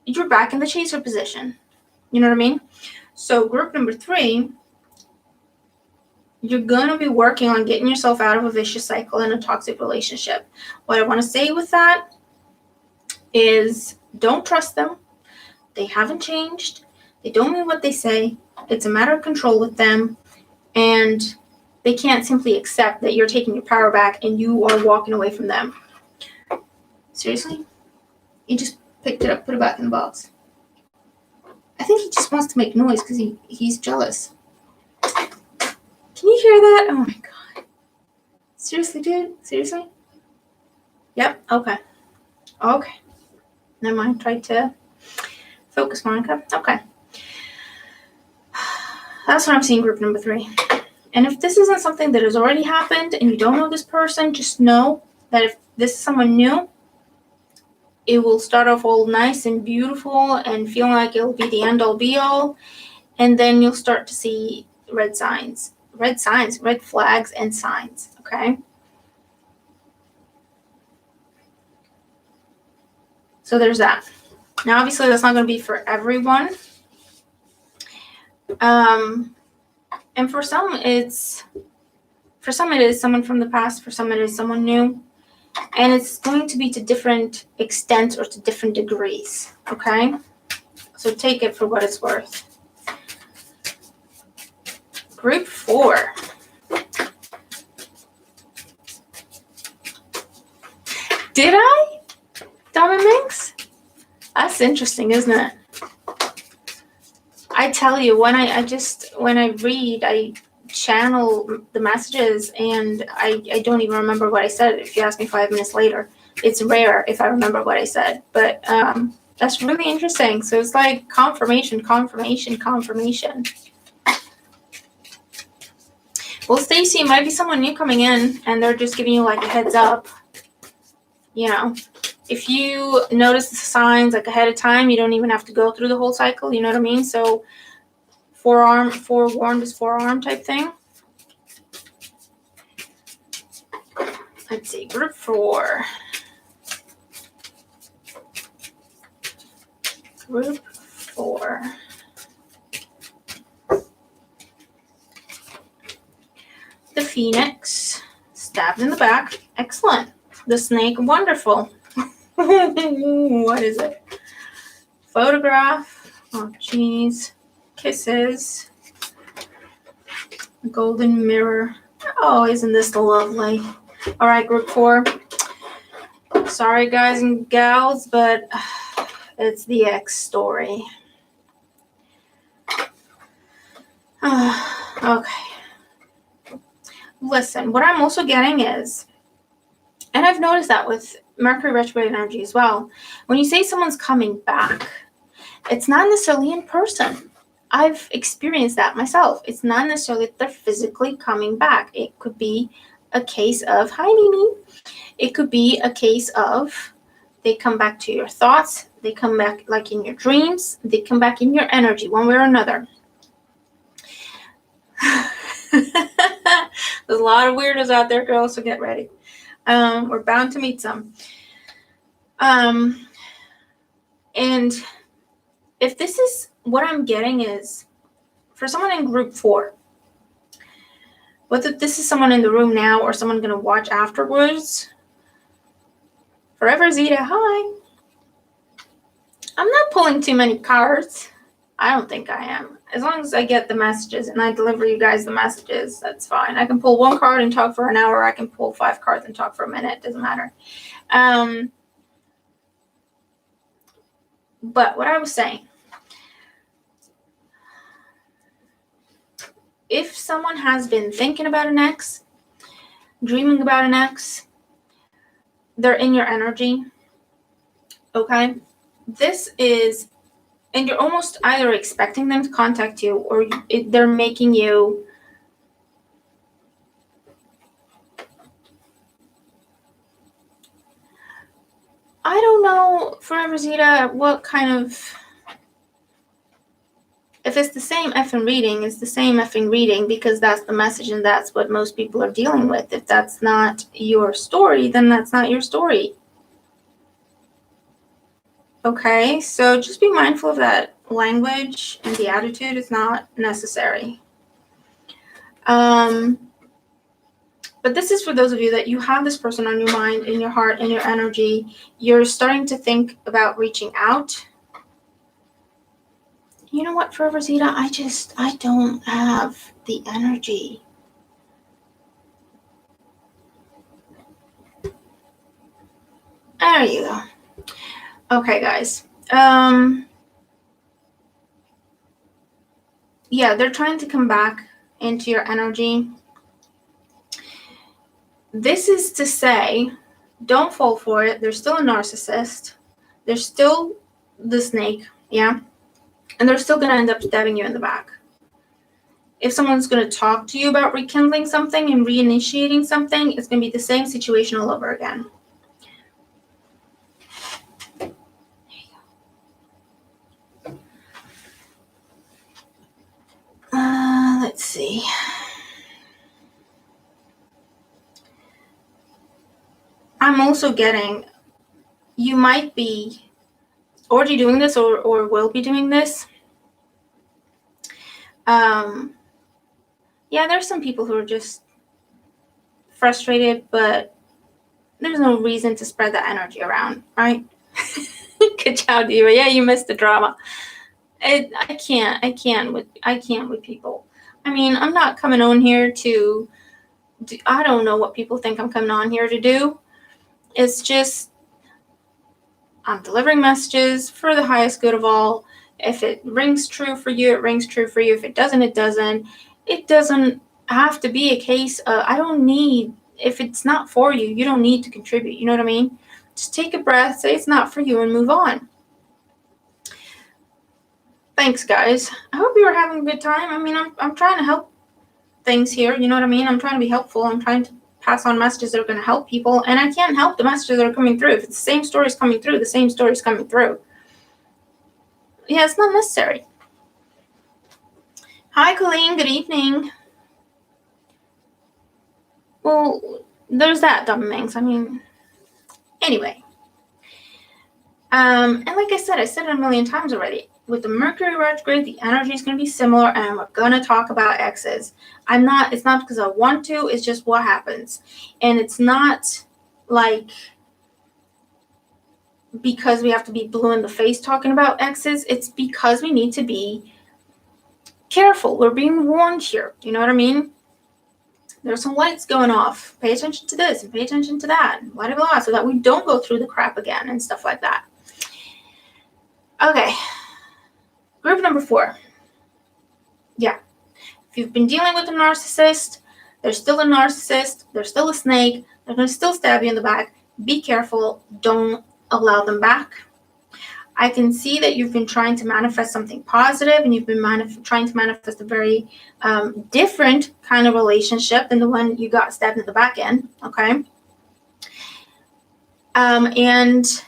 you're back in the chaser position. You know what I mean? So group number 3, you're going to be working on getting yourself out of a vicious cycle in a toxic relationship. What I want to say with that is don't trust them. They haven't changed. They don't mean what they say. It's a matter of control with them. And they can't simply accept that you're taking your power back and you are walking away from them. Seriously? He just picked it up, put it back in the box. I think he just wants to make noise because he's jealous. Can you hear that? Oh my god. Seriously, dude? Seriously? Yep. Okay. Okay. Never mind. Tried to focus, Monica. Okay. That's what I'm seeing, group number 3. And if this isn't something that has already happened and you don't know this person, just know that if this is someone new, it will start off all nice and beautiful and feeling like it'll be the end all be all. And then you'll start to see red flags and signs, okay? So there's that. Now, obviously, that's not going to be for everyone. And for some, it is someone from the past. For some, it is someone new. And it's going to be to different extents or to different degrees, okay? So take it for what it's worth. Group 4. Did I? Diamond Minx? That's interesting, isn't it? I tell you, when I read, I channel the messages, and I don't even remember what I said. If you ask me 5 minutes later, it's rare if I remember what I said. But that's really interesting. So it's like confirmation. Well, Stacy, it might be someone new coming in, and they're just giving you like a heads up. You know, if you notice the signs like ahead of time, you don't even have to go through the whole cycle. You know what I mean? So forewarned is forearmed type thing. Let's see, group 4. Group 4. The Phoenix, stabbed in the back. Excellent. The Snake, wonderful. What is it? Photograph. Oh, jeez. Kisses. Golden mirror. Oh, isn't this lovely? All right, group 4. Sorry, guys and gals, but it's the X story. Okay. Listen, what I'm also getting is, and I've noticed that with Mercury retrograde energy as well, when you say someone's coming back, it's not necessarily in person. I've experienced that myself. It's not necessarily that they're physically coming back. It could be a case of, hi, Mimi. It could be a case of they come back to your thoughts. They come back like in your dreams. They come back in your energy, one way or another. There's a lot of weirdos out there, girls, so get ready. We're bound to meet some. And if this is what I'm getting is for someone in group 4, whether this is someone in the room now or someone going to watch afterwards, Forever Zeta, hi. I'm not pulling too many cards. I don't think I am. As long as I get the messages and I deliver you guys the messages, that's fine. I can pull 1 card and talk for an hour. I can pull 5 cards and talk for a minute. Doesn't matter. But what I was saying, if someone has been thinking about an ex, dreaming about an ex, they're in your energy, okay? This is, and you're almost either expecting them to contact you or they're making you I don't know, Forever Zeta, what kind of, if it's the same effing reading, it's the same effing reading because that's the message and that's what most people are dealing with. If that's not your story, then that's not your story. Okay, so just be mindful of that language and the attitude is not necessary. But this is for those of you that you have this person on your mind, in your heart, in your energy. You're starting to think about reaching out. You know what, Forever Zeta? I don't have the energy. There you go. Okay, guys. Yeah, they're trying to come back into your energy. This is to say, don't fall for it. They're still a narcissist. They're still the snake, yeah? And they're still going to end up stabbing you in the back. if someone's going to talk to you about rekindling something and reinitiating something, it's going to be the same situation all over again. Let's see. I'm also getting, you might be already doing this or will be doing this. Yeah, there's some people who are just frustrated, but there's no reason to spread that energy around, right? Good job, Diva. Yeah, you missed the drama. I can't with people. I mean, I'm not coming on here to do, I don't know what people think I'm coming on here to do. It's just, I'm delivering messages for the highest good of all. If it rings true for you, it rings true for you. If it doesn't, it doesn't. It doesn't have to be a case of, I don't need, if it's not for you, you don't need to contribute. You know what I mean? Just take a breath, say it's not for you, and move on. Thanks, guys. I hope you are having a good time. I mean, I'm trying to help things here. You know what I mean? I'm trying to be helpful. I'm trying to pass on messages that are going to help people. And I can't help the messages that are coming through. If it's the same stories coming through, the same stories coming through. Yeah, it's not necessary. Hi, Colleen. Good evening. Well, there's that, Dumb Minx. I mean, anyway. And like I said it a million times already. With the Mercury retrograde, the energy is going to be similar, and we're going to talk about exes. It's not because I want to, it's just what happens. And it's not like because we have to be blue in the face talking about exes. It's because we need to be careful. We're being warned here. You know what I mean? There's some lights going off. Pay attention to this and pay attention to that, and blah, blah, blah, so that we don't go through the crap again and stuff like that. Okay. Group number 4. Yeah. If you've been dealing with a narcissist, they're still a narcissist, they're still a snake, they're going to still stab you in the back. Be careful. Don't allow them back. I can see that you've been trying to manifest something positive, and you've been trying to manifest a very different kind of relationship than the one you got stabbed in the back in, okay? And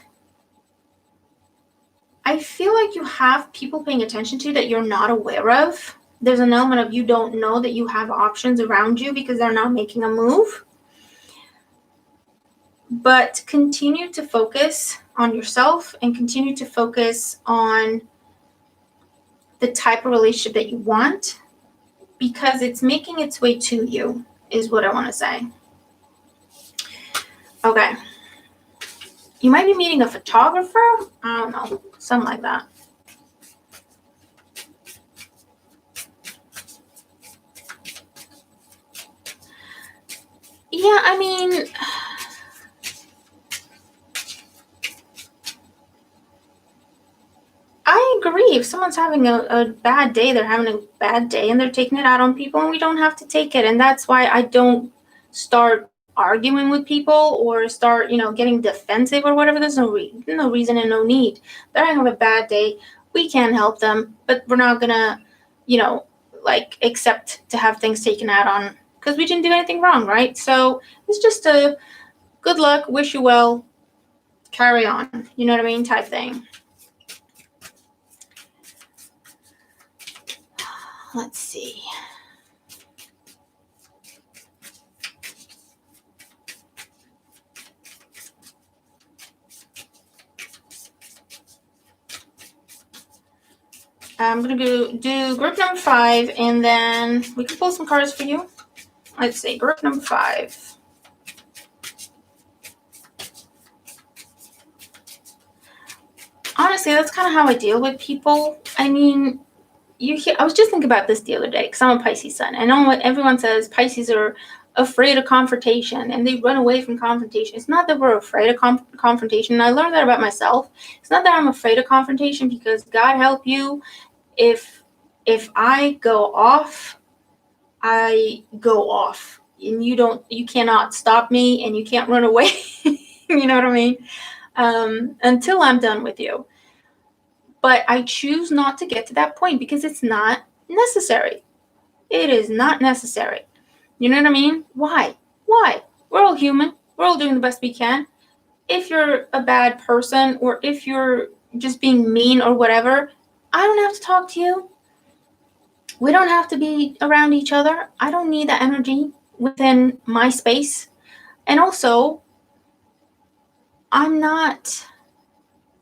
I feel like you have people paying attention to you that you're not aware of. There's an element of you don't know that you have options around you because they're not making a move. But continue to focus on yourself and continue to focus on the type of relationship that you want, because it's making its way to you, is what I want to say. Okay. You might be meeting a photographer. I don't know. Something like that. Yeah, I mean, I agree. If someone's having a bad day, they're having a bad day and they're taking it out on people, and we don't have to take it. And that's why I don't start arguing with people or start, getting defensive or whatever. There's no reason and no need. They're having a bad day. We can help them, but we're not going to, accept to have things taken out on, because we didn't do anything wrong, right? So it's just a good luck, wish you well, carry on, you know what I mean, type thing. Let's see. I'm going to do group number 5, and then we can pull some cards for you. Let's see, group number 5. Honestly, that's kind of how I deal with people. I mean, I was just thinking about this the other day, because I'm a Pisces sun. I know what everyone says, Pisces are afraid of confrontation and they run away from confrontation. It's not that we're afraid of confrontation. And I learned that about myself. It's not that I'm afraid of confrontation, because God help you, if I go off, I go off, and you cannot stop me, and you can't run away. You know what I mean? Until I'm done with you. But I choose not to get to that point because it's not necessary. It is not necessary. You know what I mean? Why? We're all human. We're all doing the best we can. If you're a bad person or if you're just being mean or whatever, I don't have to talk to you. We don't have to be around each other. I don't need that energy within my space. And also,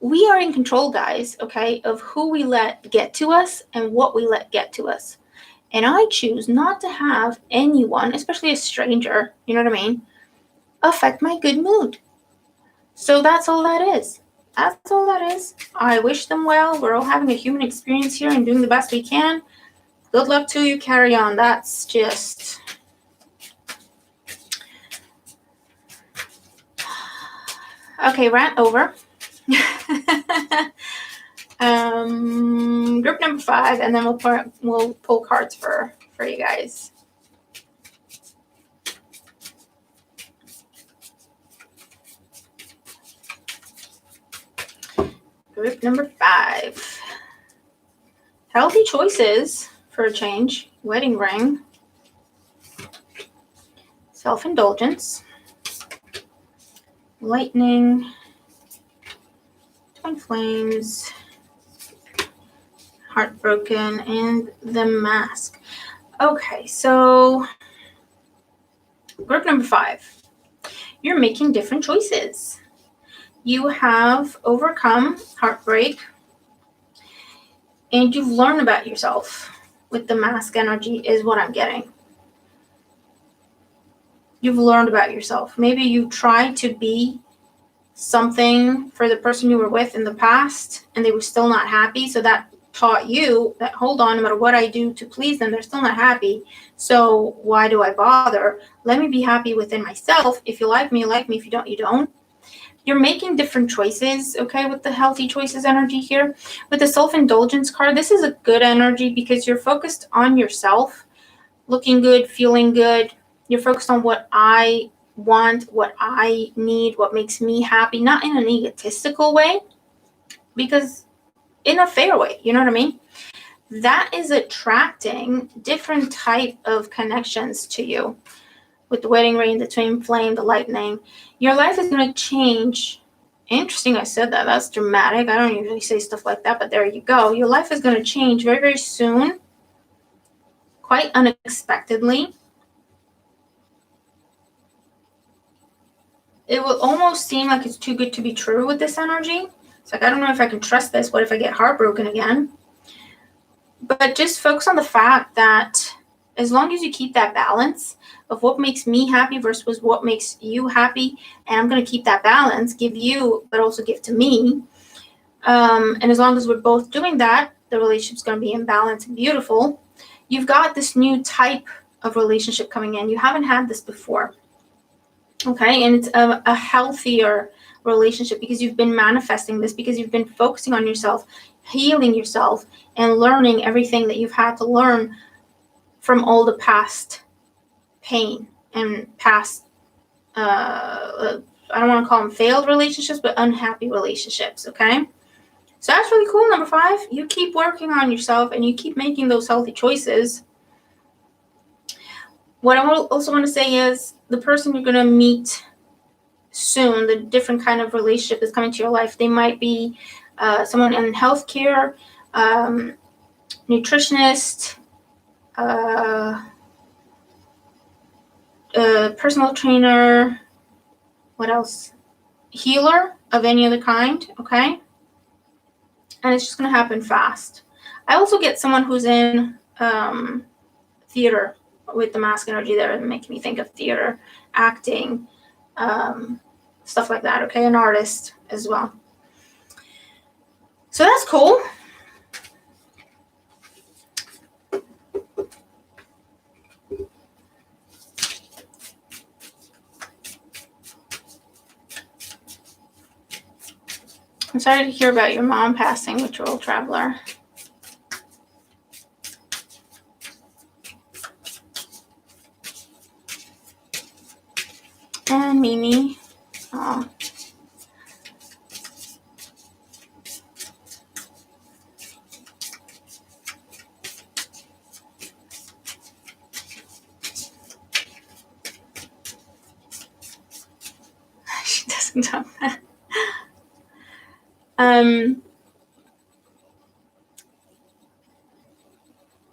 we are in control, guys, okay, of who we let get to us and what we let get to us. And I choose not to have anyone, especially a stranger, you know what I mean, affect my good mood. So that's all that is. That's all that is. I wish them well. We're all having a human experience here and doing the best we can. Good luck to you. Carry on. That's just... Okay, rant over. Group number 5, and then we'll pull cards for you guys. Group number 5. Healthy choices for a change. Wedding ring. Self-indulgence. Lightning. Twin flames. Heartbroken, and the mask. Okay, so group number 5. You're making different choices. You have overcome heartbreak, and you've learned about yourself with the mask energy is what I'm getting. You've learned about yourself. Maybe you tried to be something for the person you were with in the past, and they were still not happy, so that taught you that, hold on, no matter what I do to please them, they're still not happy. So why do I bother? Let me be happy within myself. If you like me, you like me. If you don't, you don't. You're making different choices, okay, with the healthy choices energy here. With the self-indulgence card, this is a good energy because you're focused on yourself, looking good, feeling good. You're focused on what I want, what I need, what makes me happy, not in an egotistical way, because in a fair way, you know what I mean? That is attracting different type of connections to you. With the wedding ring, the twin flame, the lightning, your life is going to change. Interesting I said that. That's dramatic. I don't usually say stuff like that, but there you go. Your life is going to change very, very soon, quite unexpectedly. It will almost seem like it's too good to be true with this energy. It's like, I don't know if I can trust this. What if I get heartbroken again? But just focus on the fact that as long as you keep that balance of what makes me happy versus what makes you happy, and I'm going to keep that balance, give you, but also give to me. And as long as we're both doing that, the relationship's going to be in balance and beautiful. You've got this new type of relationship coming in. You haven't had this before. Okay, and it's a healthier relationship because you've been manifesting this, because you've been focusing on yourself, healing yourself, and learning everything that you've had to learn from all the past pain and past, I don't want to call them failed relationships, but unhappy relationships, okay? So that's really cool, number 5. You keep working on yourself and you keep making those healthy choices. What I also want to say is the person you're going to meet soon, the different kind of relationship that's coming to your life, they might be someone in healthcare, nutritionist, personal trainer, what else? Healer of any other kind, okay? And it's just going to happen fast. I also get someone who's in theater with the mask energy there, and making me think of theater, acting, stuff like that, okay? An artist as well. So that's cool. I'm sorry to hear about your mom passing with your old traveler. And Mimi. Oh.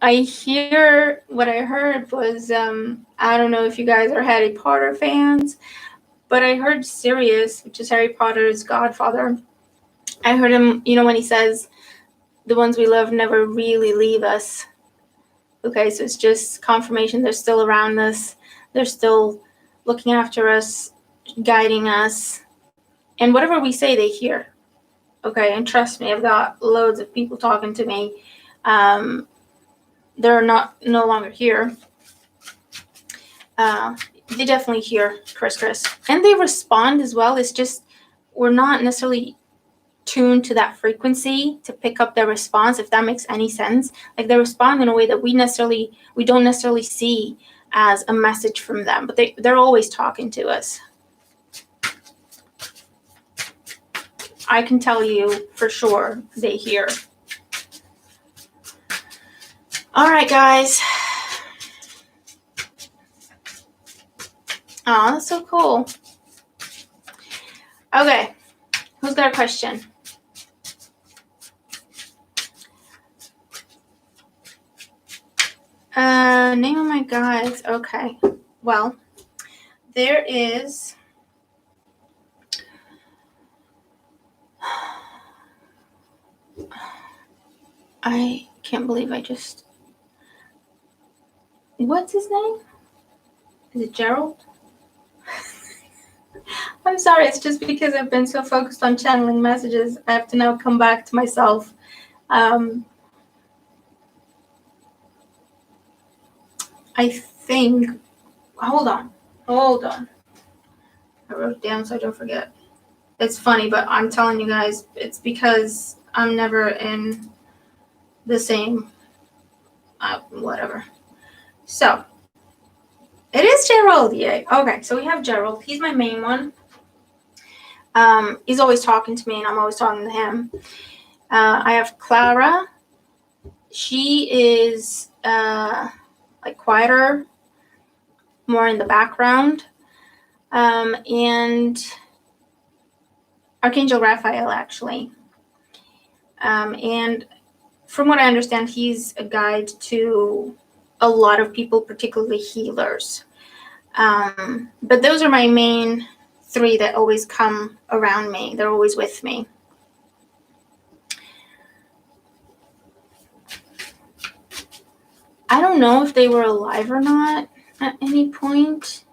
I hear what I heard was I don't know if you guys are Harry Potter fans, but I heard Sirius, which is Harry Potter's godfather. I heard him, when he says the ones we love never really leave us. Okay, so it's just confirmation they're still around us. They're still looking after us, guiding us. And whatever we say, they hear. Okay, and trust me, I've got loads of people talking to me. They're no longer here. They definitely hear Chris. And they respond as well. It's just we're not necessarily tuned to that frequency to pick up their response, if that makes any sense. Like they respond in a way that we don't necessarily see as a message from them, but they're always talking to us. I can tell you for sure they hear. All right, guys. Oh, that's so cool. Okay, who's got a question? Name of my guides. Okay. Well, there is I can't believe what's his name? Is it Gerald? I'm sorry, it's just because I've been so focused on channeling messages, I have to now come back to myself. I think, hold on. I wrote it down so I don't forget. It's funny, but I'm telling you guys, it's because I'm never in the same, whatever. So, it is Gerald, yay. Okay, so we have Gerald. He's my main one. He's always talking to me, and I'm always talking to him. I have Clara. She is like quieter, more in the background. And Archangel Raphael, actually. And from what I understand, he's a guide to a lot of people, particularly healers. But those are my main three that always come around me. They're always with me. I don't know if they were alive or not at any point,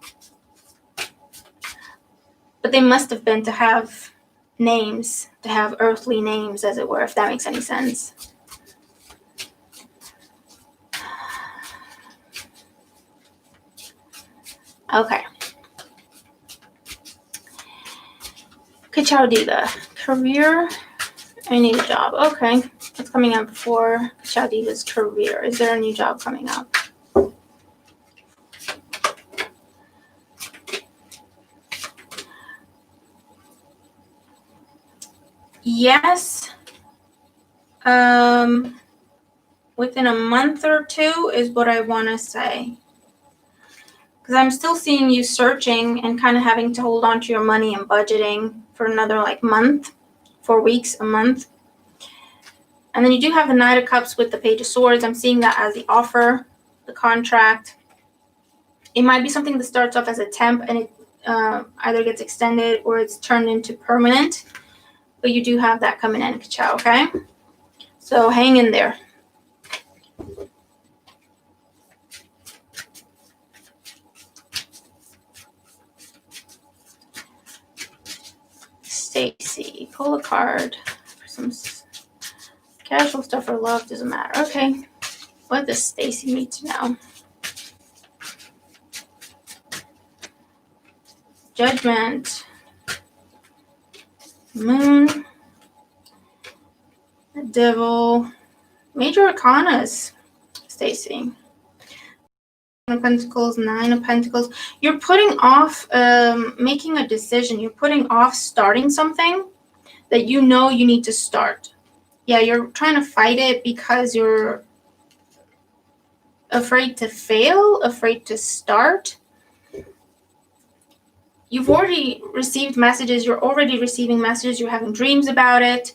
but they must have been to have names, to have earthly names, as it were, if that makes any sense. Okay. Kachaudiva. Career. I need a job. Okay. What's coming up for Kachaudiva's career? Is there a new job coming up? Yes. Within a month or two is what I want to say. Because I'm still seeing you searching and kind of having to hold on to your money and budgeting for another month, 4 weeks, a month. And then you do have the Knight of Cups with the Page of Swords. I'm seeing that as the offer, the contract. It might be something that starts off as a temp and it either gets extended or it's turned into permanent. But you do have that coming in, Kachau, okay? So hang in there. Stacy, pull a card for some casual stuff or love, doesn't matter. Okay, what does Stacy need to know? Judgment, Moon, the Devil, Major Arcanas, Stacy. Of Pentacles, Nine of Pentacles. You're putting off making a decision. You're putting off starting something that you know you need to start. Yeah, you're trying to fight it because you're afraid to fail, afraid to start. you've already received messages. You're already receiving messages. You're having dreams about it.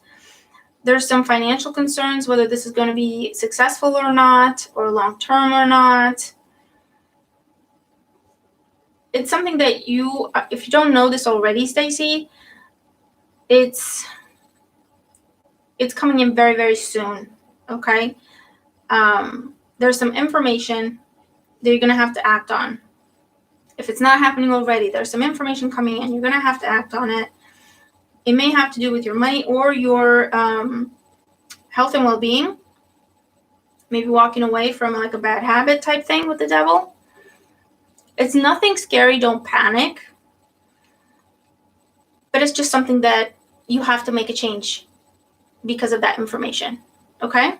There's some financial concerns, whether this is going to be successful or not, or long-term or not. It's something that you, if you don't know this already, Stacy, it's coming in very, very soon, okay? There's some information that you're going to have to act on. If it's not happening already, there's some information coming in. You're going to have to act on it. It may have to do with your money or your health and well-being. Maybe walking away from like a bad habit type thing with the devil. It's nothing scary. Don't panic. But it's just something that you have to make a change because of that information. Okay?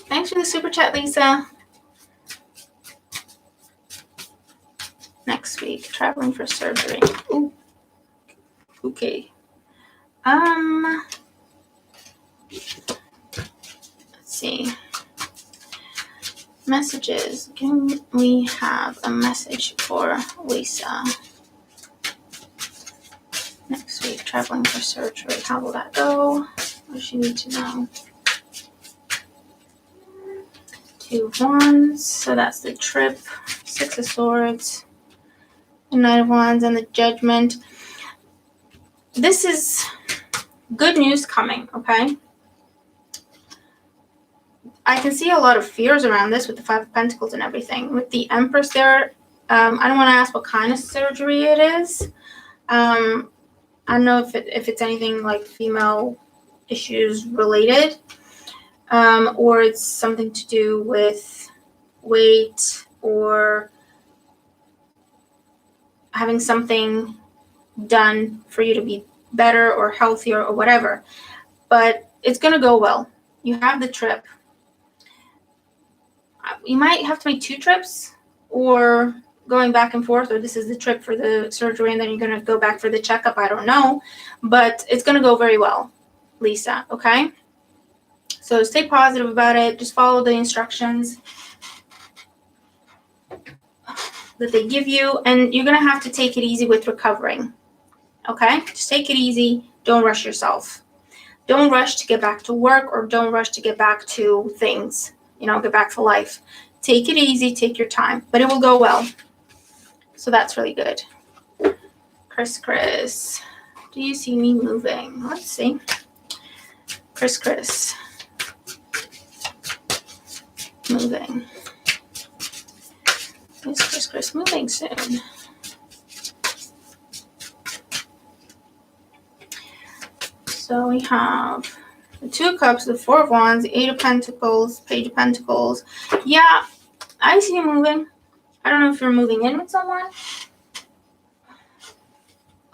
Thanks for the super chat, Lisa. Next week, traveling for surgery. Ooh. Okay. Let's see. Messages. Can we have a message for Lisa? Next week, traveling for surgery. How will that go? What does she need to know? 2 of Wands. So that's the trip. 6 of Swords. The Knight of Wands and the Judgment. This is good news coming, okay? I can see a lot of fears around this with the 5 of Pentacles and everything. With the Empress there, I don't want to ask what kind of surgery it is. I don't know if it's anything like female issues related, or it's something to do with weight or having something done for you to be better or healthier or whatever. But it's going to go well. You have the trip. You might have to make 2 trips or going back and forth, or this is the trip for the surgery and then you're going to go back for the checkup. I don't know, but it's going to go very well, Lisa. Okay. So stay positive about it. Just follow the instructions that they give you, and you're going to have to take it easy with recovering. Okay. Just take it easy. Don't rush yourself. Don't rush to get back to work, or don't rush to get back to things, get back to life. Take it easy. Take your time, but it will go well. So that's really good. Chris, do you see me moving? Let's see. Chris, moving. Is Chris moving soon? So we have the 2 of Cups, the 4 of Wands, the 8 of Pentacles, Page of Pentacles. Yeah, I see you moving. I don't know if you're moving in with someone,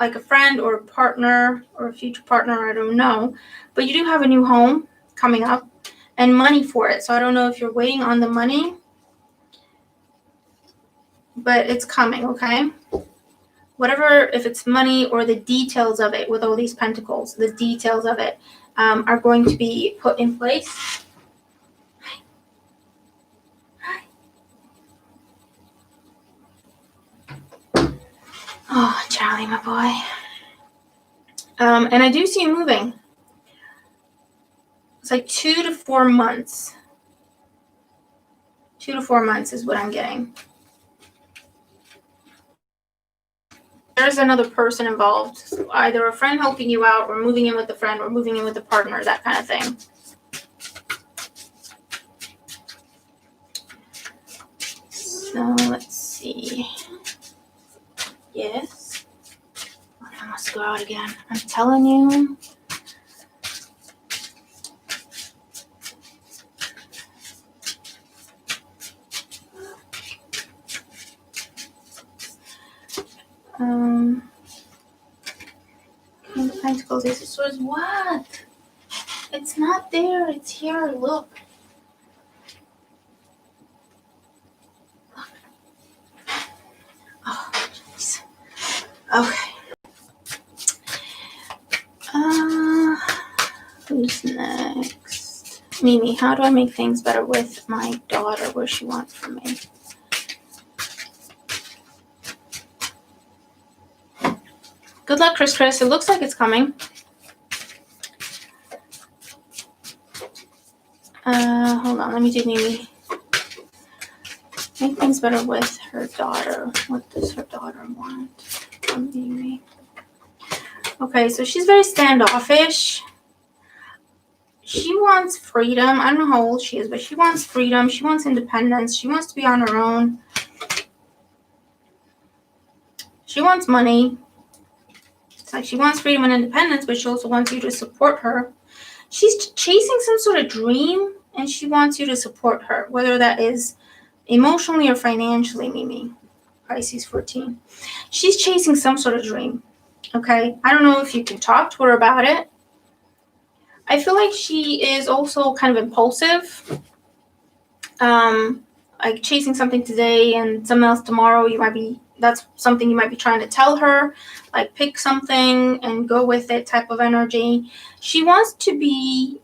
like a friend or a partner or a future partner, I don't know. But you do have a new home coming up and money for it. So I don't know if you're waiting on the money, but it's coming, okay? Whatever, if it's money or the details of it with all these pentacles, the details of it are going to be put in place. Oh, Charlie, my boy. And I do see you moving. It's like 2 to 4 months. 2 to 4 months is what I'm getting. There's another person involved. So either a friend helping you out, or moving in with a friend, or moving in with a partner, that kind of thing. So let's see. Yes. I must go out again. I'm telling you. King of Pentacles, Ace of Swords. What? It's not there. It's here. Look. Oh, jeez. Okay. Who's next? Mimi. How do I make things better with my daughter? What does she want from me? Good luck, Chris. It looks like it's coming. Hold on. Let me do Mimi. Make things better with her daughter. What does her daughter want from Mimi? Okay, so she's very standoffish. She wants freedom. I don't know how old she is, but she wants freedom. She wants independence. She wants to be on her own. She wants money. It's like she wants freedom and independence, but she also wants you to support her. She's chasing some sort of dream, and she wants you to support her, whether that is emotionally or financially, Mimi. Pisces 14. She's chasing some sort of dream, okay? I don't know if you can talk to her about it. I feel like she is also kind of impulsive. Like chasing something today and something else tomorrow. That's something you might be trying to tell her. Like pick something and go with it type of energy. She wants to be...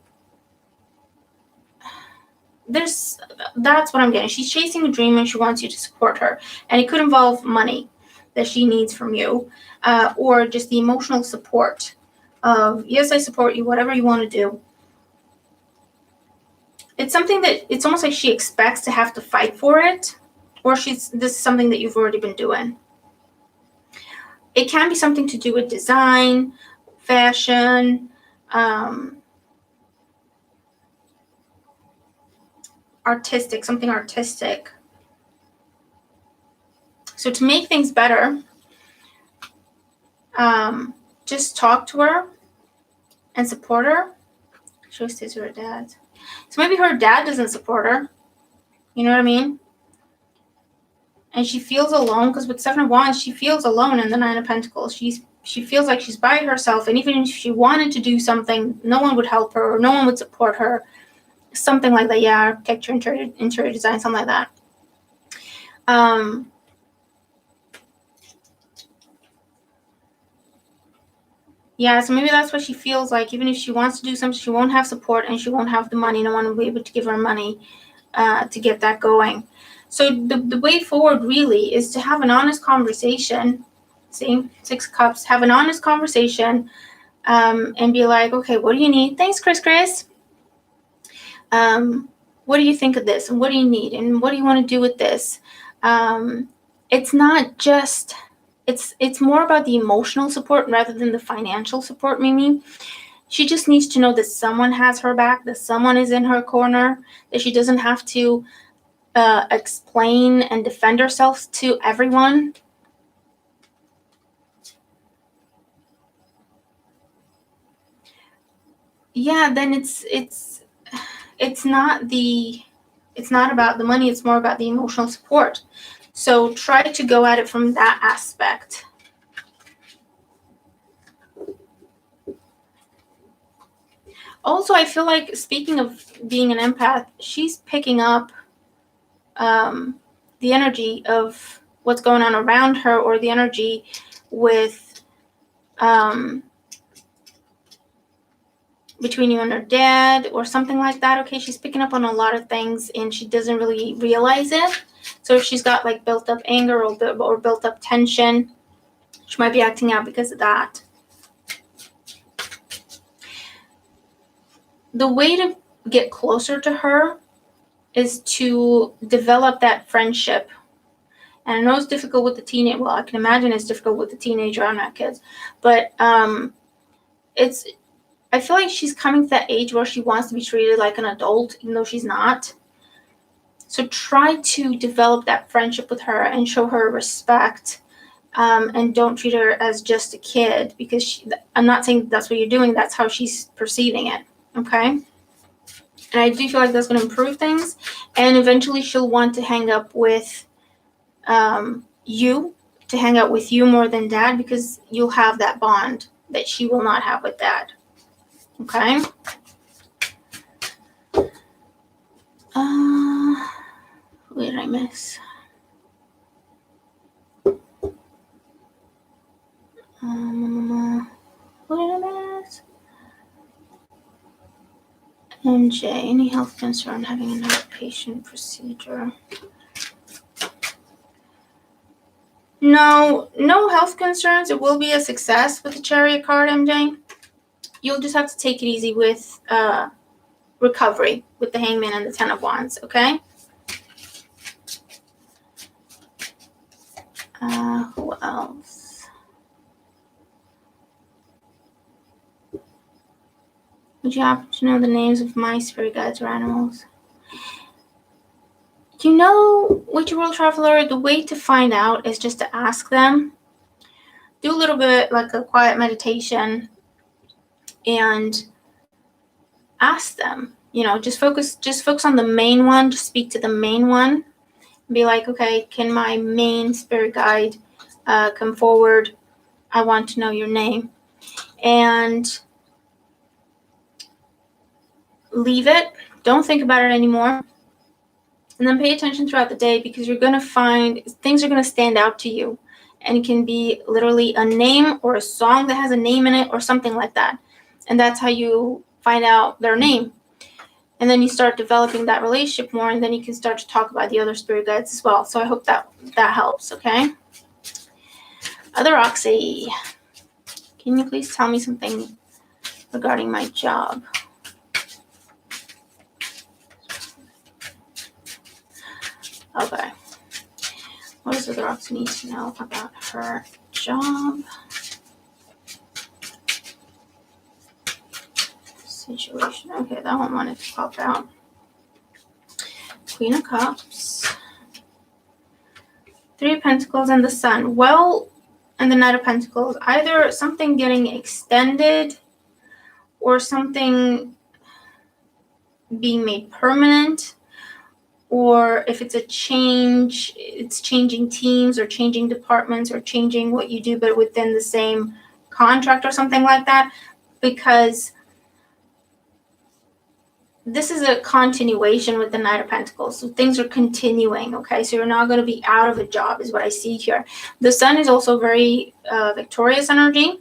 That's what I'm getting. She's chasing a dream and she wants you to support her. And it could involve money that she needs from you, or just the emotional support of, yes, I support you, whatever you want to do. It's something that it's almost like she expects to have to fight for it, or this is something that you've already been doing. It can be something to do with design, fashion, artistic, something artistic. So to make things better, just talk to her and support her. She always stays with her dad. So maybe her dad doesn't support her. You know what I mean? And she feels alone, because with Seven of Wands, she feels alone in the Nine of Pentacles. She feels like she's by herself, and even if she wanted to do something, no one would help her, or no one would support her. Something like that. Yeah, architecture, interior design, something like that. Yeah, so maybe that's what she feels like. Even if she wants to do something, she won't have support and she won't have the money. No one will be able to give her money to get that going. So the way forward really is to have an honest conversation. See, Six of Cups. Have an honest conversation and be like, okay, what do you need? Thanks, Chris. What do you think of this? And what do you need? And what do you want to do with this? It's not just... It's more about the emotional support rather than the financial support, Mimi. She just needs to know that someone has her back, that someone is in her corner, that she doesn't have to explain and defend herself to everyone. Yeah, then it's not about the money, it's more about the emotional support. So try to go at it from that aspect. Also, I feel like, speaking of being an empath, she's picking up the energy of what's going on around her, or the energy with between you and her dad or something like that. Okay, she's picking up on a lot of things and she doesn't really realize it. So if she's got like built up anger or built up tension, she might be acting out because of that. The way to get closer to her is to develop that friendship. And I know it's difficult with the teenager. Well, I can imagine it's difficult with the teenager. I'm not kids. But I feel like she's coming to that age where she wants to be treated like an adult, even though she's not. So try to develop that friendship with her and show her respect, and don't treat her as just a kid, because I'm not saying that's what you're doing. That's how she's perceiving it. Okay? And I do feel like that's going to improve things. And eventually she'll want to hang up with you, to hang out with you more than dad, because you'll have that bond that she will not have with dad. Okay? What did I miss? What did I miss? MJ, any health concern having an outpatient procedure? No health concerns. It will be a success with the Chariot card, MJ. You'll just have to take it easy with recovery with the Hangman and the Ten of Wands, okay? Who else? Would you happen to know the names of my spirit guides or animals? You know, Witchy World Traveler, the way to find out is just to ask them. Do a little bit like a quiet meditation and ask them. You know, just focus on the main one. Just speak to the main one. Be like, okay, can my main spirit guide come forward? I want to know your name. And leave it. Don't think about it anymore. And then pay attention throughout the day, because you're going to find things are going to stand out to you. And it can be literally a name or a song that has a name in it or something like that. And that's how you find out their name. And then you start developing that relationship more, and then you can start to talk about the other spirit guides as well. So I hope that helps, okay? Other Roxy, can you please tell me something regarding my job? Okay. What does Other Roxy need to know about her job? Situation. Okay, that one wanted to pop out. Queen of Cups. Three of Pentacles and the Sun. Well, and the Knight of Pentacles. Either something getting extended or something being made permanent. Or if it's a change, it's changing teams or changing departments or changing what you do, but within the same contract or something like that. Because this is a continuation with the Knight of Pentacles. So things are continuing, okay? So you're not going to be out of a job is what I see here. The Sun is also very victorious energy.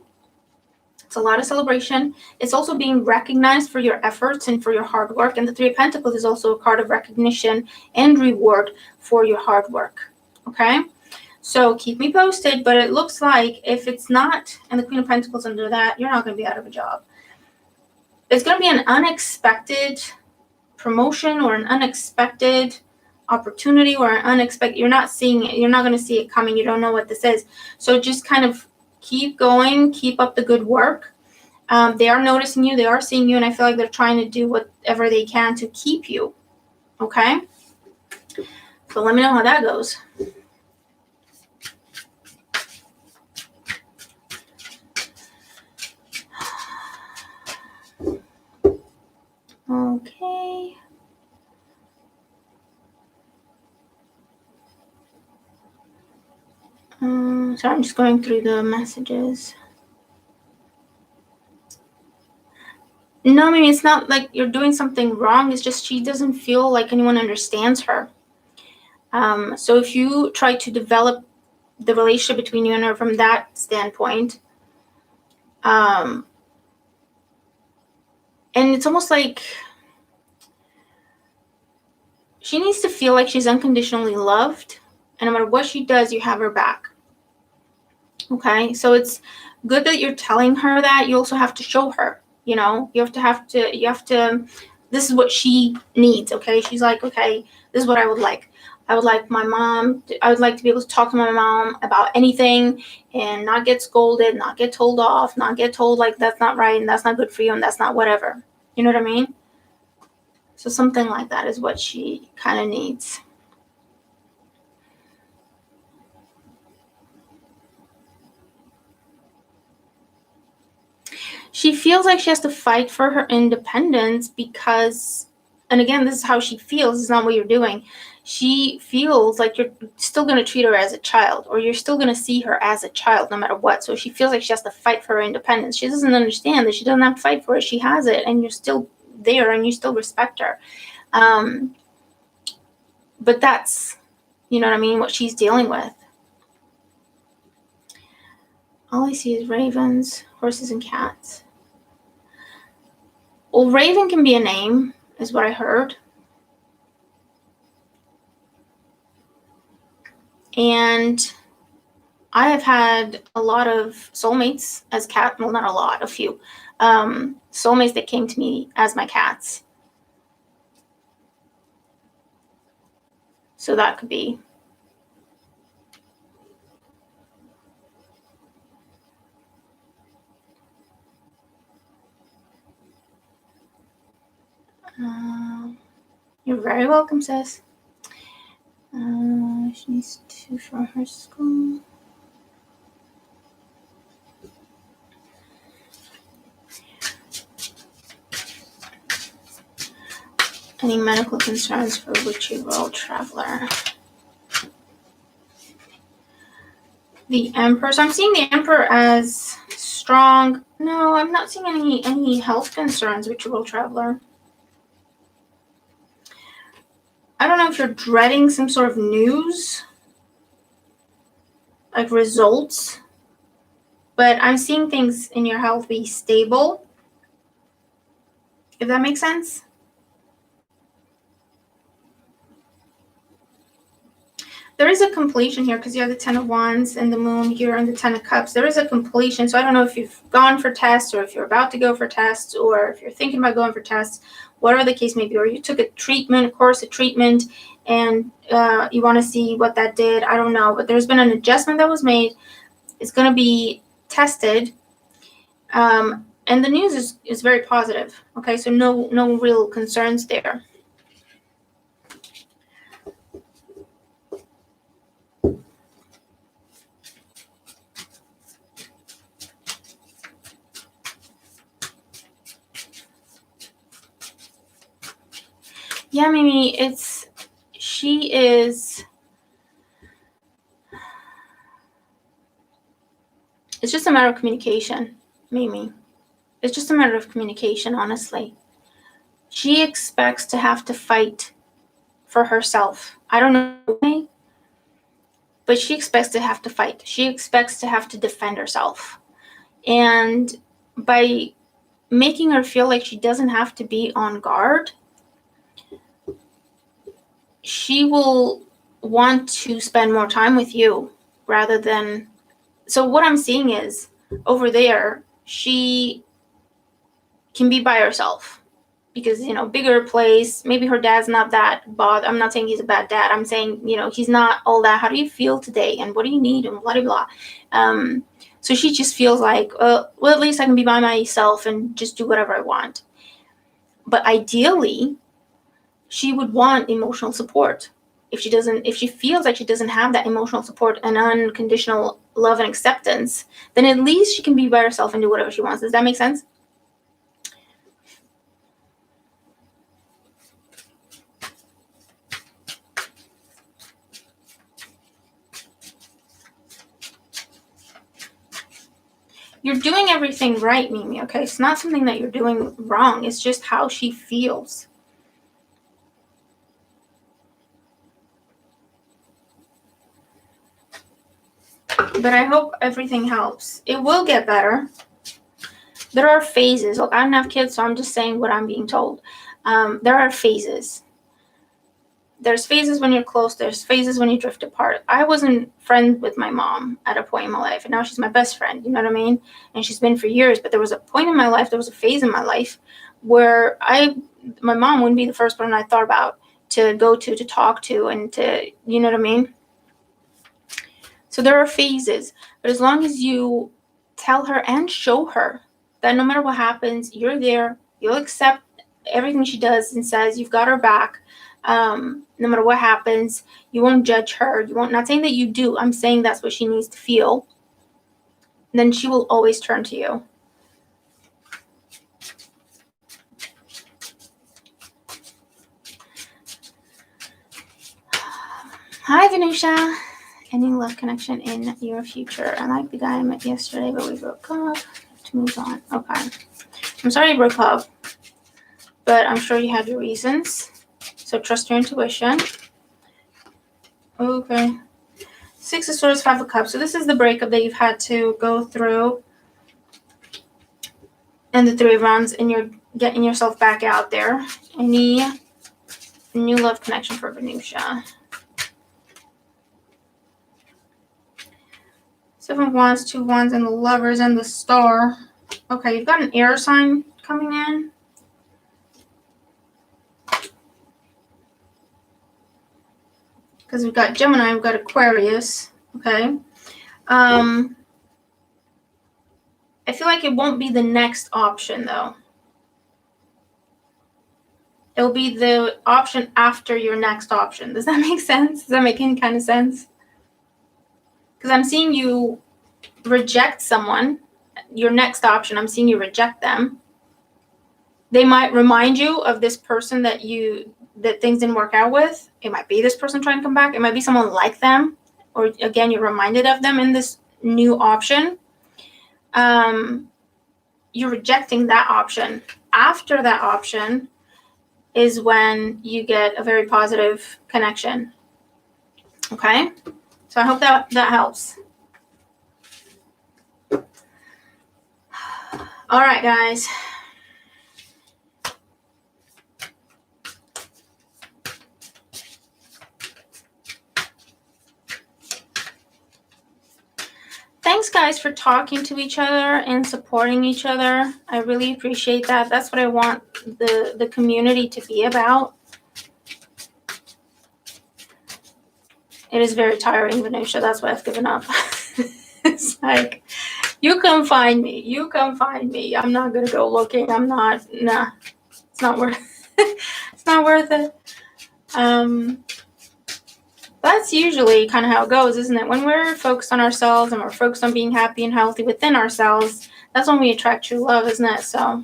It's a lot of celebration. It's also being recognized for your efforts and for your hard work. And the Three of Pentacles is also a card of recognition and reward for your hard work, okay? So keep me posted, but it looks like if it's not, and the Queen of Pentacles under that, you're not going to be out of a job. It's going to be an unexpected promotion or an unexpected opportunity or an unexpected, you're not seeing it, you're not going to see it coming, you don't know what this is. So just kind of keep going, keep up the good work. They are noticing you, they are seeing you, and I feel like they're trying to do whatever they can to keep you, okay? So let me know how that goes. Okay. So I'm just going through the messages. No, I mean, it's not like you're doing something wrong. It's just she doesn't feel like anyone understands her. So if you try to develop the relationship between you and her from that standpoint, and it's almost like she needs to feel like she's unconditionally loved, and no matter what she does, you have her back. Okay, so it's good that you're telling her that. You also have to show her, you know, you have to, this is what she needs, okay? She's like, okay, this is what I would like. I would like to be able to talk to my mom about anything and not get scolded, not get told off, not get told like that's not right and that's not good for you and that's not whatever. You know what I mean? So something like that is what she kind of needs. She feels like she has to fight for her independence because, and again, this is how she feels. It's not what you're doing. She feels like you're still going to treat her as a child, or you're still going to see her as a child no matter what. So she feels like she has to fight for her independence. She doesn't understand that she doesn't have to fight for it. She has it, and you're still there, and you still respect her. But that's, you know what I mean, what she's dealing with. All I see is ravens, horses, and cats. Well, Raven can be a name. is what I heard. And I have had a lot of soulmates as cat. Well, not a lot, a few. Soulmates that came to me as my cats. So that could be. You're very welcome, sis. She needs to for her school. Any medical concerns for Witchy World Traveler? The Emperor. So I'm seeing the Emperor as strong. No, I'm not seeing any health concerns, Witchy World Traveler. I don't know if you're dreading some sort of news, like results, but I'm seeing things in your health be stable, if that makes sense. There is a completion here because you have the 10 of Wands and the Moon here and the 10 of Cups. There is a completion. So I don't know if you've gone for tests or if you're about to go for tests or if you're thinking about going for tests, whatever the case may be, or you took a treatment, course of treatment, and you want to see what that did. I don't know, but there's been an adjustment that was made. It's going to be tested. And the news is very positive. Okay, so no real concerns there. Yeah, Mimi, it's just a matter of communication, Mimi. It's just a matter of communication, honestly. She expects to have to fight for herself. I don't know why, but she expects to have to fight. She expects to have to defend herself. And by making her feel like she doesn't have to be on guard, she will want to spend more time with you rather than... So what I'm seeing is over there, she can be by herself because, bigger place, maybe her dad's not that bothered. I'm not saying he's a bad dad. I'm saying, he's not all that. How do you feel today? And what do you need? And blah, blah, blah. So she just feels like, well, at least I can be by myself and just do whatever I want. But ideally, she would want emotional support. If she feels like she doesn't have that emotional support and unconditional love and acceptance, then at least she can be by herself and do whatever she wants. Does that make sense? You're doing everything right, Mimi, okay? It's not something that you're doing wrong. It's just how she feels. But I hope everything helps. It will get better. There are phases. Look, I don't have kids, so I'm just saying what I'm being told. There are phases. There's phases when you're close. There's phases when you drift apart. I wasn't friends with my mom at a point in my life, and now she's my best friend. You know what I mean? And she's been for years. But there was a point in my life, there was a phase in my life where my mom wouldn't be the first person I thought about to go to talk to, and to, you know what I mean? So there are phases, but as long as you tell her and show her that no matter what happens, you're there, you'll accept everything she does and says, you've got her back. No matter what happens, you won't judge her. You won't, not saying that you do. I'm saying that's what she needs to feel. Then she will always turn to you. Hi, Venusia. Any love connection in your future? I like the guy I met yesterday, but we broke up. To move on. Okay. I'm sorry you broke up, but I'm sure you had your reasons. So trust your intuition. Okay. 6 of Swords, 5 of Cups. So this is the breakup that you've had to go through. And the 3 of Wands, and you're getting yourself back out there. Any new love connection for Venusia? Seven of Wands, Two of Wands, and the Lovers, and the Star. Okay, you've got an air sign coming in. Because we've got Gemini, we've got Aquarius. Okay. I feel like it won't be the next option, though. It'll be the option after your next option. Does that make sense? Does that make any kind of sense? Because I'm seeing you reject someone. Your next option, I'm seeing you reject them. They might remind you of this person that things didn't work out with. It might be this person trying to come back. It might be someone like them. Or again, you're reminded of them in this new option. You're rejecting that option. After that option is when you get a very positive connection. Okay? So I hope that helps. All right, guys. Thanks, guys, for talking to each other and supporting each other. I really appreciate that. That's what I want the community to be about. It is very tiring, Venusia. That's why I've given up. It's like, you come find me. You come find me. I'm not going to go looking. I'm not. Nah. It's not worth it. It's not worth it. That's usually kind of how it goes, isn't it? When we're focused on ourselves and we're focused on being happy and healthy within ourselves, that's when we attract true love, isn't it? So,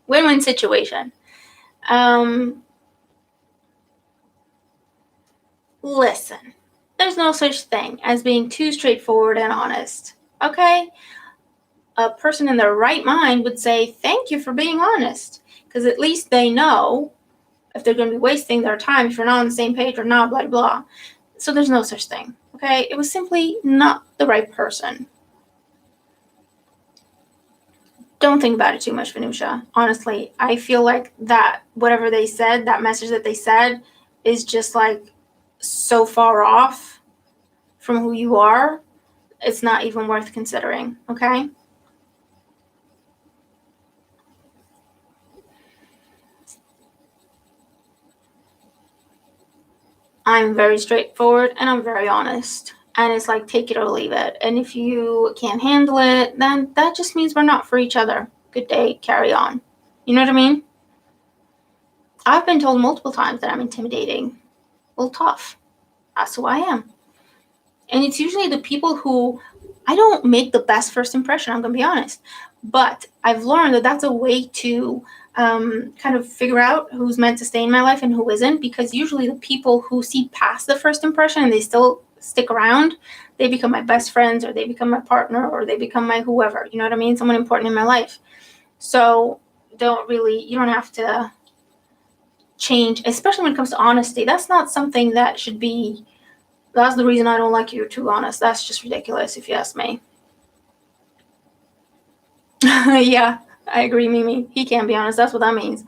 win-win situation. Listen, there's no such thing as being too straightforward and honest, okay? A person in their right mind would say, thank you for being honest, because at least they know if they're going to be wasting their time, if you're not on the same page or not, blah, blah, blah. So there's no such thing, okay? It was simply not the right person. Don't think about it too much, Venusia. Honestly, I feel like that whatever they said, that message that they said is just like so far off from who you are. It's not even worth considering, okay? I'm very straightforward and I'm very honest. And it's like, take it or leave it. And if you can't handle it, then that just means we're not for each other. Good day, carry on. You know what I mean? I've been told multiple times that I'm intimidating. Well, tough. That's who I am. And it's usually the people who, I don't make the best first impression, I'm going to be honest. But I've learned that that's a way to kind of figure out who's meant to stay in my life and who isn't, because usually the people who see past the first impression and they still stick around, they become my best friends, or they become my partner, or they become my whoever, you know what I mean? Someone important in my life. So you don't have to change, especially when it comes to honesty. That's not something that should be, that's the reason I don't like you, you're too honest. That's just ridiculous if you ask me. Yeah. I agree, Mimi. He can't be honest. That's what that means.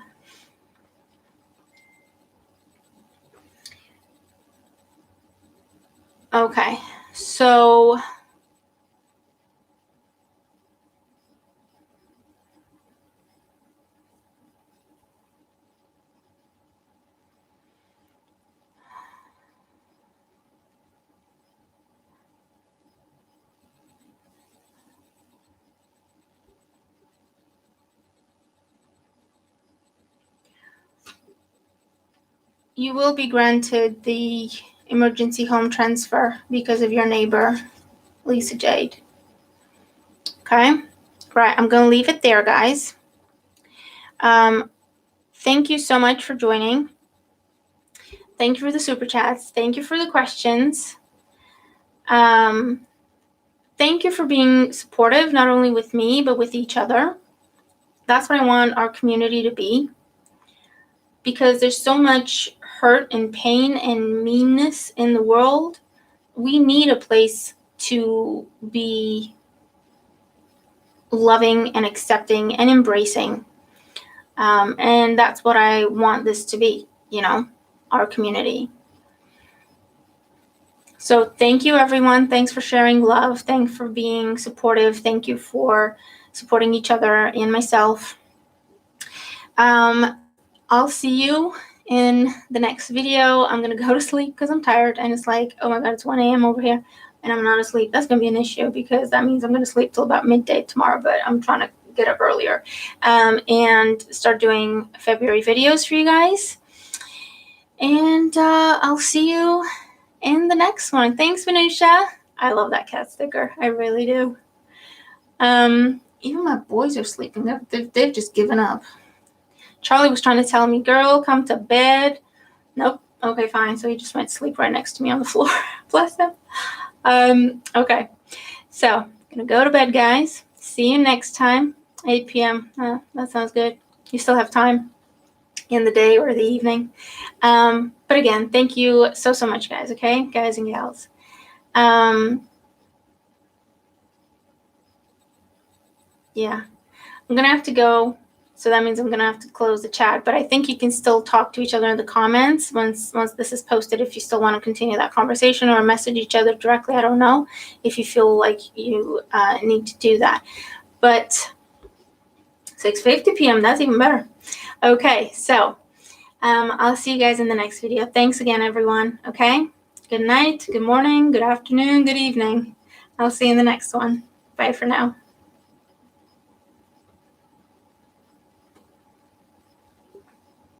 Okay, so you will be granted the emergency home transfer because of your neighbor, Lisa Jade. Okay, right. I'm going to leave it there, guys. Thank you so much for joining. Thank you for the super chats. Thank you for the questions. Thank you for being supportive, not only with me, but with each other. That's what I want our community to be, because there's so much hurt and pain and meanness in the world. We need a place to be loving and accepting and embracing. And that's what I want this to be, our community. So thank you, everyone. Thanks for sharing love. Thanks for being supportive. Thank you for supporting each other and myself. I'll see you in the next video. I'm going to go to sleep because I'm tired. And it's like, oh my God, it's 1 a.m. over here. And I'm not asleep. That's going to be an issue because that means I'm going to sleep till about midday tomorrow. But I'm trying to get up earlier and start doing February videos for you guys. And I'll see you in the next one. Thanks, Venusia. I love that cat sticker. I really do. Even my boys are sleeping. They've just given up. Charlie was trying to tell me, girl, come to bed. Nope. Okay, fine. So he just went to sleep right next to me on the floor. Bless him. Okay. So I'm going to go to bed, guys. See you next time. 8 p.m. That sounds good. You still have time in the day or the evening. But again, thank you so much, guys, okay? Guys and gals. Yeah. I'm going to have to go. So that means I'm going to have to close the chat. But I think you can still talk to each other in the comments once this is posted if you still want to continue that conversation or message each other directly. I don't know if you feel like you need to do that. But 6:50 p.m., that's even better. Okay, so I'll see you guys in the next video. Thanks again, everyone. Okay? Good night, good morning, good afternoon, good evening. I'll see you in the next one. Bye for now.